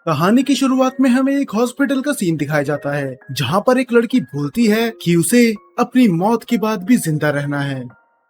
कहानी की शुरुआत में हमें एक हॉस्पिटल का सीन दिखाया जाता है जहाँ पर एक लड़की बोलती है कि उसे अपनी मौत के बाद भी जिंदा रहना है।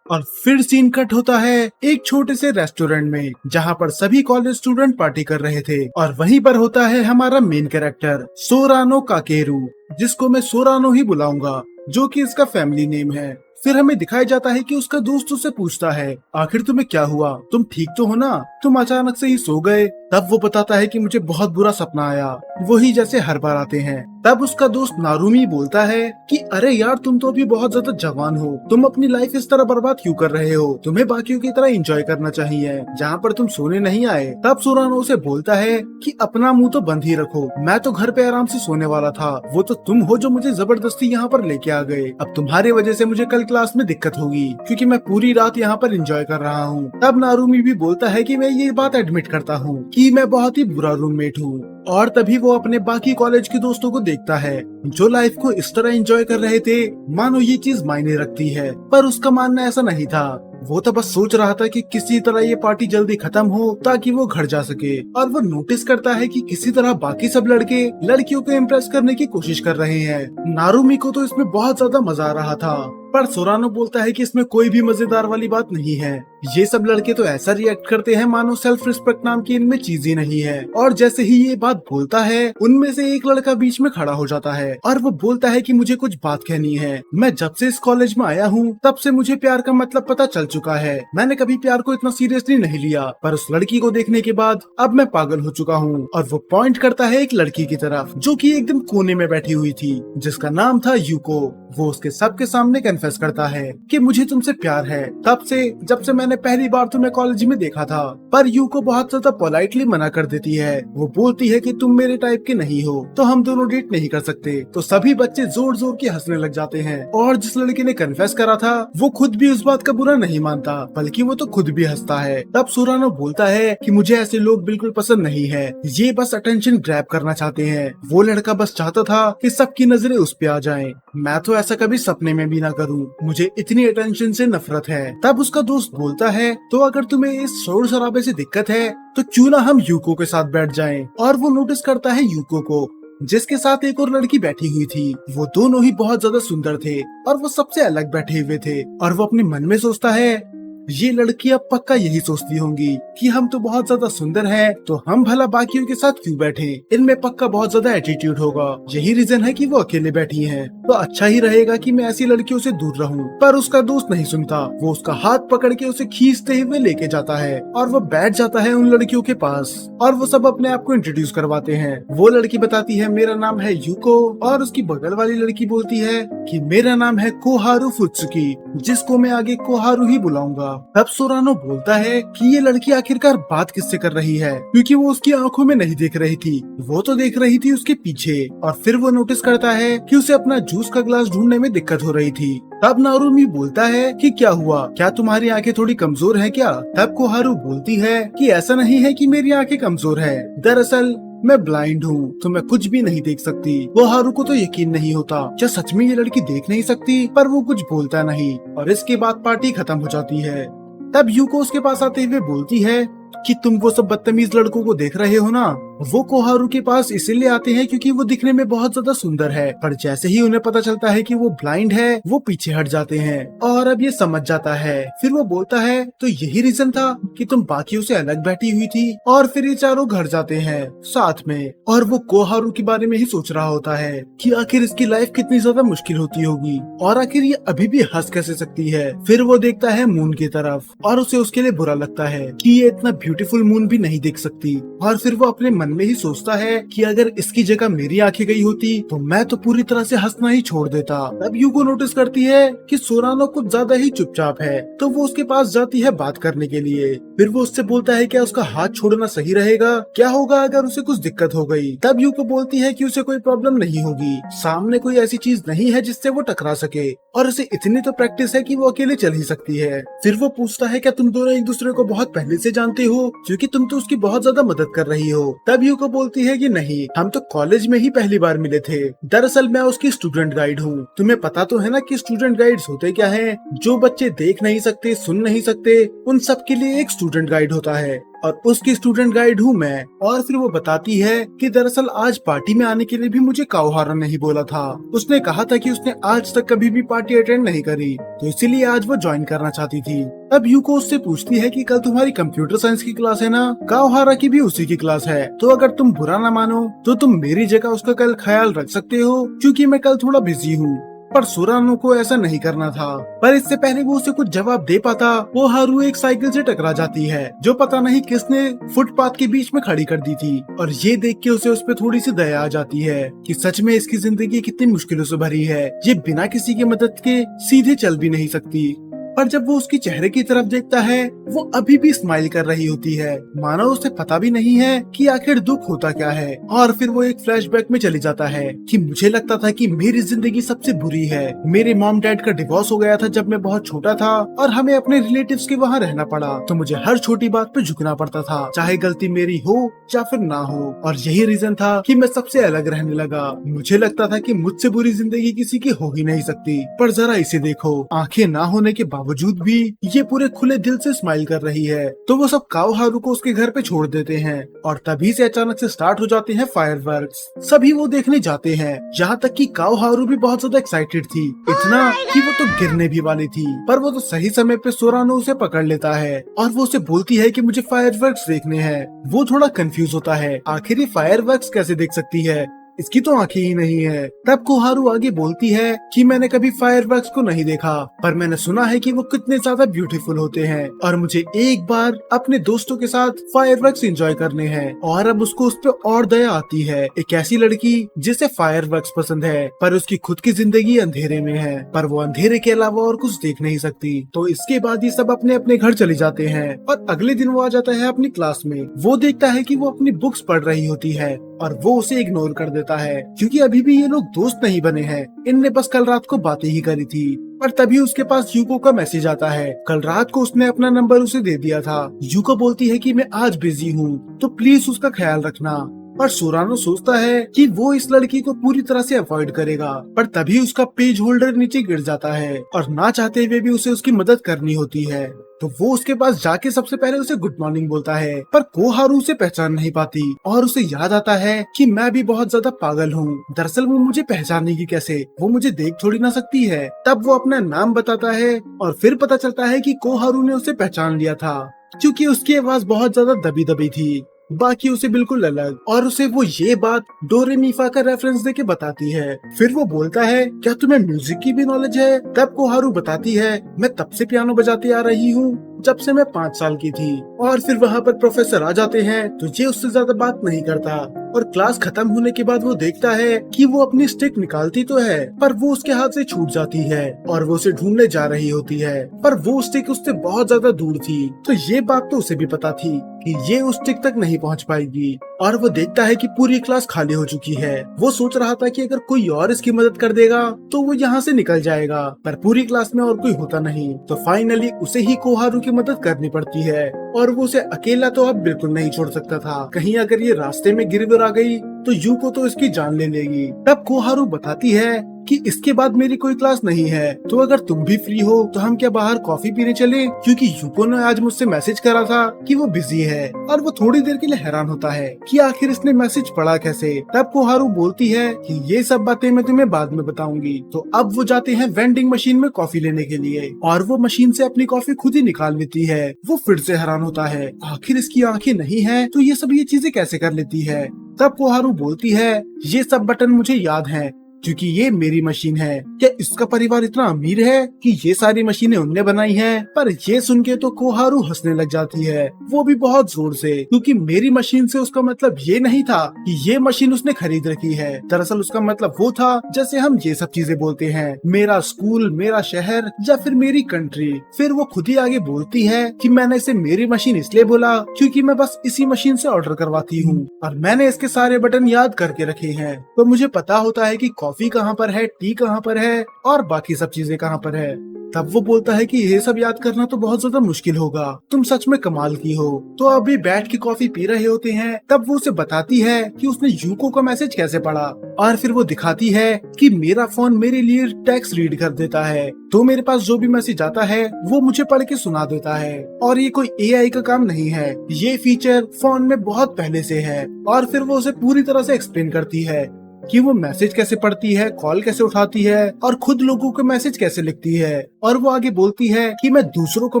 और फिर सीन कट होता है एक छोटे से रेस्टोरेंट में जहाँ पर सभी कॉलेज स्टूडेंट पार्टी कर रहे थे और वहीं पर होता है हमारा मेन कैरेक्टर सोरानो काकेरू, जिसको मैं सोरानो ही बुलाऊंगा, जो कि इसका फैमिली नेम है। फिर हमें दिखाया जाता है कि उसका दोस्त उससे पूछता है आखिर तुम्हें क्या हुआ, तुम ठीक तो हो ना, तुम अचानक से ही सो गए। तब वो बताता है कि मुझे बहुत बुरा सपना आया, वही जैसे हर बार आते हैं। तब उसका दोस्त नारुमी बोलता है कि अरे यार तुम तो अभी बहुत ज्यादा जवान हो, तुम अपनी लाइफ इस तरह बर्बाद क्यों कर रहे हो, तुम्हें बाकियों की तरह एंजॉय करना चाहिए जहाँ पर तुम सोने नहीं आए। तब सोरानो उसे बोलता है कि अपना मुंह तो बंद ही रखो, मैं तो घर पे आराम से सोने वाला था, वो तो तुम हो जो मुझे जबरदस्ती यहाँ पर लेके आ गए। अब तुम्हारे वजह से मुझे कल क्लास में दिक्कत होगी क्योंकि मैं पूरी रात यहाँ पर एंजॉय कर रहा हूँ। तब नारुमी भी बोलता है कि मैं ये बात एडमिट करता हूँ कि मैं बहुत ही बुरा रूममेट हूँ। और तभी वो अपने बाकी कॉलेज के दोस्तों को देखता है जो लाइफ को इस तरह एंजॉय कर रहे थे मानो ये चीज मायने रखती है, पर उसका मानना ऐसा नहीं था। वो तो बस सोच रहा था कि किसी तरह ये पार्टी जल्दी खत्म हो ताकि वो घर जा सके। और वो नोटिस करता है कि किसी तरह बाकी सब लड़के लड़कियों को इम्प्रेस करने की कोशिश कर रहे हैं। नारुमी को तो इसमें बहुत ज्यादा मजा आ रहा था, पर सोरानो बोलता है कि इसमें कोई भी मजेदार वाली बात नहीं है। ये सब लड़के तो ऐसा रिएक्ट करते हैं मानो सेल्फ रिस्पेक्ट नाम की इनमें चीज ही नहीं है। और जैसे ही ये बात बोलता है उनमें से एक लड़का बीच में खड़ा हो जाता है और वो बोलता है कि मुझे कुछ बात कहनी है। मैं जब से इस कॉलेज में आया हूँ तब से मुझे प्यार का मतलब पता चल चुका है। मैंने कभी प्यार को इतना सीरियसली नहीं लिया, पर उस लड़की को देखने के बाद अब मैं पागल हो चुका हूँ। और वो पॉइंट करता है एक लड़की की तरफ जो कि एकदम कोने में बैठी हुई थी, जिसका नाम था यूको। वो उसके सबके सामने कन्फेस करता है कि मुझे तुमसे प्यार है, तब से जब से मैंने पहली बार तुम्हें कॉलेज में देखा था। पर यूको बहुत ज्यादा पोलाइटली मना कर देती है। वो बोलती है कि तुम मेरे टाइप के नहीं हो तो हम दोनों डेट नहीं कर सकते। तो सभी बच्चे जोर जोर के हंसने लग जाते हैं। और जिस लड़के ने कन्फेस करा था वो खुद भी उस बात का बुरा नहीं मानता, बल्कि वो तो खुद भी हंसता है। तब सोरानो बोलता है कि मुझे ऐसे लोग बिल्कुल पसंद नहीं है, ये बस अटेंशन ग्रैब करना चाहते हैं। वो लड़का बस चाहता था कि सबकी नजरें उस पे आ जाएं। मैं तो ऐसा कभी सपने में भी ना करूं, मुझे इतनी अटेंशन से नफरत है। तब उसका दोस्त बोलता है तो अगर तुम्हें इस शोर शराबे से दिक्कत है तो क्यों ना हम यूको के साथ बैठ जाएं। और वो नोटिस करता है यूको को, जिसके साथ एक और लड़की बैठी हुई थी। वो दोनों ही बहुत ज्यादा सुंदर थे और वो सबसे अलग बैठे हुए थे। और वो अपने मन में सोचता है ये लड़की अब पक्का यही सोचती होंगी कि हम तो बहुत ज्यादा सुंदर हैं, तो हम भला बाकियों के साथ क्यों बैठे, इनमें पक्का बहुत ज्यादा एटीट्यूड होगा, यही रीजन है कि वो अकेले बैठी हैं। तो अच्छा ही रहेगा कि मैं ऐसी लड़कियों से दूर रहूं। पर उसका दोस्त नहीं सुनता, वो उसका हाथ पकड़ के उसे खींचते हुए लेके जाता है और वो बैठ जाता है उन लड़कियों के पास। और वो सब अपने आप को इंट्रोड्यूस करवाते हैं। वो लड़की बताती है मेरा नाम है यूको, और उसकी बगल वाली लड़की बोलती है कि मेरा नाम है कोहारू फुत्सुकी, जिसको मैं आगे कोहारू ही बुलाऊंगा। तब सोरानो बोलता है कि ये लड़की आखिरकार बात किससे कर रही है, क्योंकि वो उसकी आंखों में नहीं देख रही थी, वो तो देख रही थी उसके पीछे। और फिर वो नोटिस करता है कि उसे अपना जूस का ग्लास ढूंढने में दिक्कत हो रही थी। तब नारुमी बोलता है कि क्या हुआ, क्या तुम्हारी आंखें थोड़ी कमजोर हैं क्या? तब कोहारू बोलती है कि ऐसा नहीं है कि मेरी आंखें कमजोर है, दरअसल मैं ब्लाइंड हूँ, तो मैं कुछ भी नहीं देख सकती। वो हारू को तो यकीन नहीं होता, क्या सच में ये लड़की देख नहीं सकती? पर वो कुछ बोलता नहीं और इसके बाद पार्टी खत्म हो जाती है। तब यूको उसके पास आते हुए बोलती है कि तुम वो सब बदतमीज लड़कों को देख रहे हो ना। वो कोहारू के पास इसीलिए आते हैं क्योंकि वो दिखने में बहुत ज्यादा सुंदर है, पर जैसे ही उन्हें पता चलता है कि वो ब्लाइंड है वो पीछे हट जाते हैं। और अब ये समझ जाता है। फिर वो बोलता है तो यही रीजन था कि तुम बाकियों से अलग बैठी हुई थी। और फिर ये चारों घर जाते हैं साथ में। और वो कोहारू के बारे में ही सोच रहा होता है कि आखिर इसकी लाइफ कितनी ज्यादा मुश्किल होती होगी और आखिर ये अभी भी हंस कैसे सकती है। फिर वो देखता है मून की तरफ और उसे उसके लिए बुरा लगता है कि ये इतना ब्यूटीफुल मून भी नहीं देख सकती। और फिर वो अपने मन में ही सोचता है कि अगर इसकी जगह मेरी आंखें गई होती तो मैं तो पूरी तरह से हंसना ही छोड़ देता। तब यूको नोटिस करती है कि सोरानो कुछ ज्यादा ही चुपचाप है, तो वो उसके पास जाती है बात करने के लिए। फिर वो उससे बोलता है क्या उसका हाथ छोड़ना सही रहेगा, क्या होगा अगर उसे कुछ दिक्कत हो गई। तब यूको बोलती है कि उसे कोई प्रॉब्लम नहीं होगी, सामने कोई ऐसी चीज नहीं है जिससे वो टकरा सके और उसे इतनी तो प्रैक्टिस है कि वो अकेले चल ही सकती है। फिर वो पूछता है क्या तुम दोनों एक दूसरे को बहुत पहले से जानते हो, क्योंकि तुम तो उसकी बहुत ज्यादा मदद कर रही हो। तब यूको बोलती है कि नहीं, हम तो कॉलेज में ही पहली बार मिले थे, दरअसल मैं उसकी स्टूडेंट गाइड हूँ। तुम्हें पता तो है ना कि स्टूडेंट गाइड्स होते क्या हैं? जो बच्चे देख नहीं सकते, सुन नहीं सकते, उन सब के लिए एक स्टूडेंट गाइड होता है। और उसकी स्टूडेंट गाइड हूँ मैं। और फिर वो बताती है कि दरअसल आज पार्टी में आने के लिए भी मुझे काओहारा नहीं बोला था। उसने कहा था कि उसने आज तक कभी भी पार्टी अटेंड नहीं करी, तो इसीलिए आज वो ज्वाइन करना चाहती थी। तब यूको उससे पूछती है कि कल तुम्हारी कंप्यूटर साइंस की क्लास है ना? काओहारा की भी उसी की क्लास है, तो अगर तुम बुरा ना मानो तो तुम मेरी जगह उसका कल ख्याल रख सकते हो, क्योंकि मैं कल थोड़ा बिजी हूँ। पर सोरानो को ऐसा नहीं करना था। पर इससे पहले वो उसे कुछ जवाब दे पाता, वो हारू एक साइकिल से टकरा जाती है, जो पता नहीं किसने फुटपाथ के बीच में खड़ी कर दी थी। और ये देख के उसे उस पर थोड़ी सी दया आ जाती है कि सच में इसकी जिंदगी कितनी मुश्किलों से भरी है, ये बिना किसी की मदद के सीधे चल भी नहीं सकती। पर जब वो उसकी चेहरे की तरफ देखता है, वो अभी भी स्माइल कर रही होती है, मानो उसे पता भी नहीं है कि आखिर दुख होता क्या है। और फिर वो एक फ्लैशबैक में चली जाता है कि मुझे लगता था कि मेरी जिंदगी सबसे बुरी है। मेरे मॉम डैड का डिवोर्स हो गया था जब मैं बहुत छोटा था, और हमें अपने रिलेटिव्स के वहाँ रहना पड़ा, तो मुझे हर छोटी बात पे झुकना पड़ता था, चाहे गलती मेरी हो या फिर ना हो। और यही रीजन था कि मैं सबसे अलग रहने लगा। मुझे लगता था कि मुझसे बुरी जिंदगी किसी की हो ही नहीं सकती। पर जरा इसे देखो, आंखें ना होने के बावजूद भी ये पूरे खुले दिल से स्माइल कर रही है। तो वो सब काओहारू को उसके घर पे छोड़ देते हैं, और तभी से अचानक से स्टार्ट हो जाते हैं फायरवर्क्स। सभी वो देखने जाते हैं, यहाँ तक कि काओहारू भी बहुत ज्यादा एक्साइटेड थी, इतना कि वो तो गिरने भी वाली थी। पर वो तो सही समय पे सोरानो उसे पकड़ लेता है, और वो उसे बोलती है कि मुझे फायरवर्क्स देखने हैं। वो थोड़ा कंफ्यूज होता है, आखिर ये फायरवर्क्स कैसे देख सकती है, इसकी तो आंखें ही नहीं है। तब कोहारू आगे बोलती है कि मैंने कभी फायरवर्क्स को नहीं देखा, पर मैंने सुना है कि वो कितने ज्यादा ब्यूटीफुल होते हैं, और मुझे एक बार अपने दोस्तों के साथ फायरवर्क्स एंजॉय करने हैं। और अब उसको उस पर और दया आती है, एक ऐसी लड़की जिसे फायरवर्क्स पसंद है, पर उसकी खुद की जिंदगी अंधेरे में है, पर वो अंधेरे के अलावा और कुछ देख नहीं सकती। तो इसके बाद ये सब अपने अपने घर चले जाते हैं, और अगले दिन वो आ जाता है अपनी क्लास में। वो देखता है कि वो अपनी बुक्स पढ़ रही होती है, और वो उसे इग्नोर कर देता है, क्योंकि अभी भी ये लोग दोस्त नहीं बने हैं, इनने बस कल रात को बातें ही करी थी। पर तभी उसके पास यूको का मैसेज आता है। कल रात को उसने अपना नंबर उसे दे दिया था। यूको बोलती है कि मैं आज बिजी हूँ, तो प्लीज उसका ख्याल रखना। पर सोरानो सोचता है कि वो इस लड़की को पूरी तरह से अवॉइड करेगा, पर तभी उसका पेज होल्डर नीचे गिर जाता है, और ना चाहते हुए भी उसे उसकी मदद करनी होती है। तो वो उसके पास जाके सबसे पहले उसे गुड मॉर्निंग बोलता है, पर कोहारू उसे पहचान नहीं पाती, और उसे याद आता है कि मैं भी बहुत ज्यादा पागल हूँ। दरअसल वो मुझे पहचानेगी कैसे, वो मुझे देख थोड़ी ना सकती है। तब वो अपना नाम बताता है, और फिर पता चलता है कि कोहारू ने उसे पहचान लिया था, क्योंकि उसकी आवाज बहुत ज्यादा दबी दबी थी, बाकी उसे बिल्कुल अलग। और उसे वो ये बात डोरेमीफा का रेफरेंस देके बताती है। फिर वो बोलता है, क्या तुम्हें म्यूजिक की भी नॉलेज है? तब कोहारू बताती है, मैं तब से पियानो बजाती आ रही हूँ जब से मैं 5 साल की थी। और फिर वहाँ पर प्रोफेसर आ जाते हैं, तो ये उससे ज्यादा बात नहीं करता। और क्लास खत्म होने के बाद वो देखता है कि वो अपनी स्टिक निकालती तो है, पर वो उसके हाथ से छूट जाती है, और वो उसे ढूंढने जा रही होती है, पर वो स्टिक उससे बहुत ज्यादा दूर थी। तो ये बात तो उसे भी पता थी कि ये उस स्टिक तक नहीं पहुंच पाएगी। और वो देखता है कि पूरी क्लास खाली हो चुकी है। वो सोच रहा था कि अगर कोई और इसकी मदद कर देगा तो वो यहाँ से निकल जाएगा, पर पूरी क्लास में और कोई होता नहीं। तो फाइनली उसे ही कोहारू की मदद करनी पड़ती है, और वो उसे अकेला तो अब बिल्कुल नहीं छोड़ सकता था। कहीं अगर ये रास्ते में गिरगिट आ गई तो यूको तो इसकी जान ले लेगी। तब कोहारू बताती है कि इसके बाद मेरी कोई क्लास नहीं है, तो अगर तुम भी फ्री हो तो हम क्या बाहर कॉफी पीने चले, क्योंकि यूको ने आज मुझसे मैसेज करा था कि वो बिजी है। और वो थोड़ी देर के लिए हैरान होता है कि आखिर इसने मैसेज पढ़ा कैसे। तब कोहारू बोलती है कि ये सब बातें मैं तुम्हें बाद में बताऊंगी। तो अब वो जाते हैं वेंडिंग मशीन में कॉफी लेने के लिए, और वो मशीन से अपनी कॉफी खुद ही निकाल लेती है। वो फिर से हैरान होता है, आखिर इसकी आंखें नहीं है तो ये सब ये चीजें कैसे कर लेती है। तब कोहारू बोलती है, ये सब बटन मुझे याद हैं, क्योंकि ये मेरी मशीन है। क्या इसका परिवार इतना अमीर है कि ये सारी मशीनें उनने बनाई हैं? पर ये सुन के तो कोहारू हंसने लग जाती है, वो भी बहुत जोर से, क्योंकि मेरी मशीन से उसका मतलब ये नहीं था कि ये मशीन उसने खरीद रखी है। दरअसल उसका मतलब वो था जैसे हम ये सब चीजें बोलते हैं, मेरा स्कूल, मेरा शहर, या फिर मेरी कंट्री। फिर वो खुद ही आगे बोलती है कि मैंने इसे मेरी मशीन इसलिए बोला क्योंकि मैं बस इसी मशीन से ऑर्डर करवाती हूँ, और मैंने इसके सारे बटन याद करके रखे हैं, तो मुझे पता होता है कि कॉफी कहाँ पर है, टी कहाँ पर है, और बाकी सब चीजें कहाँ पर है। तब वो बोलता है कि ये सब याद करना तो बहुत ज्यादा मुश्किल होगा, तुम सच में कमाल की हो। तो अभी बैठ के कॉफी पी रहे होते हैं, तब वो उसे बताती है कि उसने यूको का मैसेज कैसे पढ़ा, और फिर वो दिखाती है कि मेरा फोन मेरे लिए टेक्स्ट रीड कर देता है, तो मेरे पास जो भी मैसेज आता है वो मुझे पढ़ के सुना देता है। और ये कोई एआई का काम नहीं है, ये फीचर फोन में बहुत पहले से है। और फिर वो उसे पूरी तरह से एक्सप्लेन करती है कि वो मैसेज कैसे पढ़ती है, कॉल कैसे उठाती है और खुद लोगों को मैसेज कैसे लिखती है। और वो आगे बोलती है कि मैं दूसरों को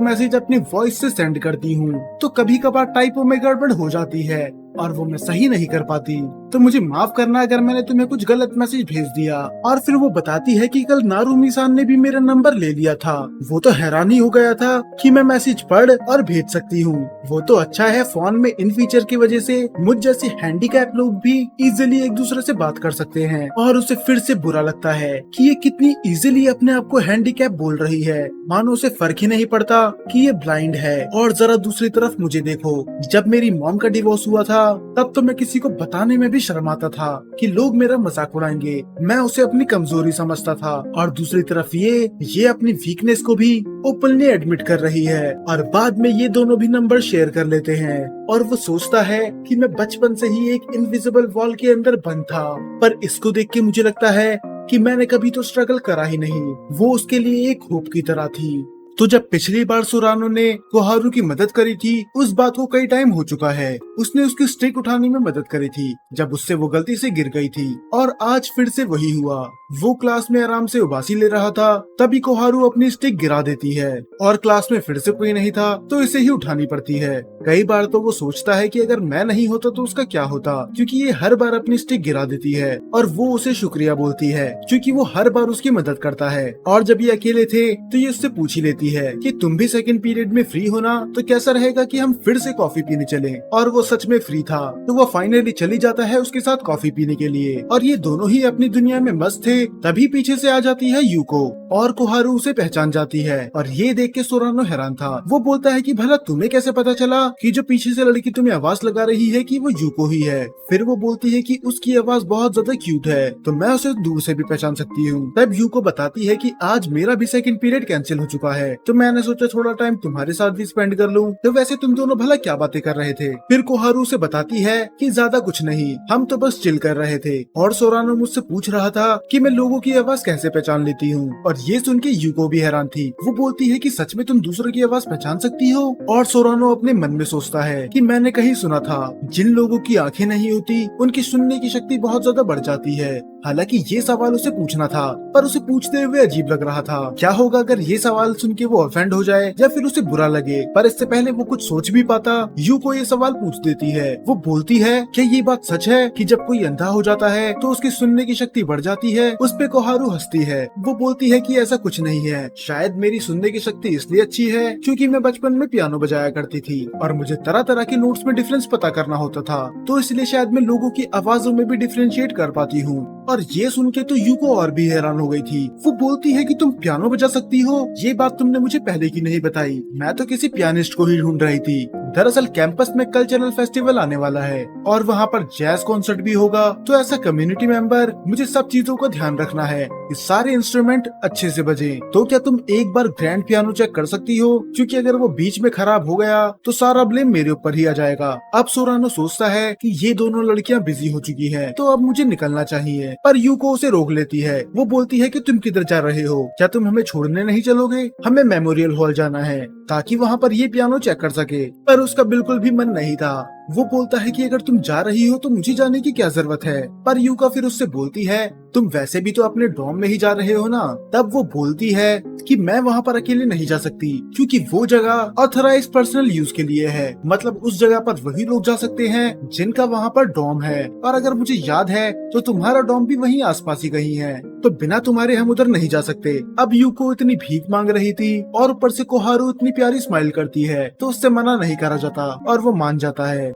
मैसेज अपनी वॉइस से सेंड करती हूँ, तो कभी कभार टाइपों में गड़बड़ हो जाती है और वो मैं सही नहीं कर पाती, तो मुझे माफ करना अगर मैंने तुम्हें कुछ गलत मैसेज भेज दिया। और फिर वो बताती है कि कल नारुमी-सान ने भी मेरा नंबर ले लिया था, वो तो हैरान ही हो गया था कि मैं मैसेज पढ़ और भेज सकती हूँ। वो तो अच्छा है फोन में इन फीचर की वजह से मुझ जैसे हैंडीकैप लोग भी इजीली एक दूसरे से बात कर सकते हैं। और उसे फिर से बुरा लगता है कि ये कितनी इजीली अपने आप को हैंडीकैप बोल रही है, मानो उसे फर्क ही नहीं पड़ता कि ये ब्लाइंड है। और जरा दूसरी तरफ मुझे देखो, जब मेरी मॉम का डिवोर्स हुआ था तब तो मैं किसी को बताने में भी शर्माता था कि लोग मेरा मजाक उड़ाएंगे, मैं उसे अपनी कमजोरी समझता था। और दूसरी तरफ ये अपनी वीकनेस को भी ओपनली एडमिट कर रही है, और बाद में ये दोनों भी नंबर शेयर कर लेते हैं। और वो सोचता है कि मैं बचपन से ही एक इनविजिबल वॉल के अंदर बंद था, पर इसको देख के मुझे लगता है कि मैंने कभी तो स्ट्रगल करा ही नहीं, वो उसके लिए एक होप की तरह थी। तो जब पिछली बार सोरानो ने कोहारू की मदद करी थी, उस बात को कई टाइम हो चुका है। उसने उसकी स्टिक उठाने में मदद करी थी जब उससे वो गलती से गिर गई थी, और आज फिर से वही हुआ। वो क्लास में आराम से उबासी ले रहा था, तभी कोहारू अपनी स्टिक गिरा देती है, और क्लास में फिर से कोई नहीं था तो इसे ही उठानी पड़ती है। कई बार तो वो सोचता है कि अगर मैं नहीं होता तो उसका क्या होता, क्योंकि ये हर बार अपनी स्टिक गिरा देती है। और वो उसे शुक्रिया बोलती है क्योंकि वो हर बार उसकी मदद करता है। और जब ये अकेले थे तो ये उससे पूछ ही लेती है कि तुम भी सेकंड पीरियड में फ्री हो ना, तो कैसा रहेगा कि हम फिर से कॉफी पीने चलें। और वो सच में फ्री था, तो वो फाइनली चली जाता है उसके साथ कॉफी पीने के लिए। और ये दोनों ही अपनी दुनिया में मस्त थे, तभी पीछे से आ जाती है यूको, और कोहारू उसे पहचान जाती है। और ये देख के सोरानो हैरान था। वो बोलता है कि भला तुम्हें कैसे पता चला कि जो पीछे से लड़की तुम्हें आवाज लगा रही है कि वो यूको ही है। फिर वो बोलती है कि उसकी आवाज बहुत ज्यादा क्यूट है, तो मैं उसे दूर से भी पहचान सकती हूँ। तब यूको बताती है कि आज मेरा भी सेकंड पीरियड कैंसिल हो चुका है, तो मैंने सोचा थोड़ा टाइम तुम्हारे साथ भी स्पेंड कर लूं। तो वैसे तुम दोनों भला क्या बातें कर रहे थे? फिर कोहारू से बताती है कि ज्यादा कुछ नहीं, हम तो बस चिल कर रहे थे। और सोरानो मुझसे पूछ रहा था कि मैं लोगों की आवाज कैसे पहचान लेती हूँ। और ये सुन के यूको भी हैरान थी। वो बोलती है कि सच में तुम दूसरों की आवाज पहचान सकती हो? और सोरानो अपने मन में सोचता है कि मैंने कहीं सुना था जिन लोगों की आंखें नहीं होती उनकी सुनने की शक्ति बहुत ज्यादा बढ़ जाती है। हालांकि ये सवाल उसे पूछना था, पर उसे पूछते हुए अजीब लग रहा था। क्या होगा अगर ये सवाल सुन के वो ऑफेंड हो जाए या फिर उसे बुरा लगे। पर इससे पहले वो कुछ सोच भी पाता, यूको ये सवाल पूछ देती है। वो बोलती है कि ये बात सच है कि जब कोई अंधा हो जाता है तो उसकी सुनने की शक्ति बढ़ जाती है। उस पे कोहारू हंसती है। वो बोलती है कि ऐसा कुछ नहीं है, शायद मेरी सुनने की शक्ति इसलिए अच्छी है क्योंकि मैं बचपन में पियानो बजाया करती थी और मुझे तरह तरह के नोट्स में डिफरेंस पता करना होता था, तो इसलिए शायद मैं लोगों की आवाजों में भी डिफरेंशिएट कर पाती हूँ। और ये सुन के तो यूको और भी हैरान हो गई थी। वो बोलती है कि तुम पियानो बजा सकती हो, ये बात तुमने मुझे पहले की नहीं बताई। मैं तो किसी पियानिस्ट को ही ढूंढ रही थी। दरअसल कैंपस में कल्चरल फेस्टिवल आने वाला है और वहाँ पर जैज कॉन्सर्ट भी होगा, तो ऐसा कम्युनिटी मेंबर मुझे सब चीजों का ध्यान रखना है, इस सारे इंस्ट्रूमेंट अच्छे से बजे। तो क्या तुम एक बार ग्रैंड पियानो चेक कर सकती हो, क्योंकि अगर वो बीच में खराब हो गया तो सारा ब्लेम मेरे ऊपर ही आ जाएगा। अब सोरानो सोचता है कि ये दोनों लड़कियां बिजी हो चुकी है, तो अब मुझे निकलना चाहिए। पर यूको उसे रोक लेती है। वो बोलती है कि तुम किधर जा रहे हो, क्या तुम हमें छोड़ने नहीं चलोगे? हमें मेमोरियल हॉल जाना है ताकि वहाँ पर ये पियानो चेक कर सके। पर उसका बिल्कुल भी मन नहीं था। वो बोलता है कि अगर तुम जा रही हो तो मुझे जाने की क्या जरूरत है। पर यूका फिर उससे बोलती है तुम वैसे भी तो अपने डॉम में ही जा रहे हो ना। तब वो बोलती है कि मैं वहाँ पर अकेले नहीं जा सकती, क्योंकि वो जगह ऑथराइज पर्सनल यूज के लिए है। मतलब उस जगह पर वही लोग जा सकते हैं जिनका वहाँ पर डॉम है, और अगर मुझे याद है तो तुम्हारा डॉम भी वहीं आसपास ही कहीं है, तो बिना तुम्हारे हम उधर नहीं जा सकते। अब यूको इतनी भीख मांग रही थी और ऊपर से कोहारू इतनी प्यारी स्माइल करती है, तो उससे मना नहीं करा जाता और वो मान जाता है।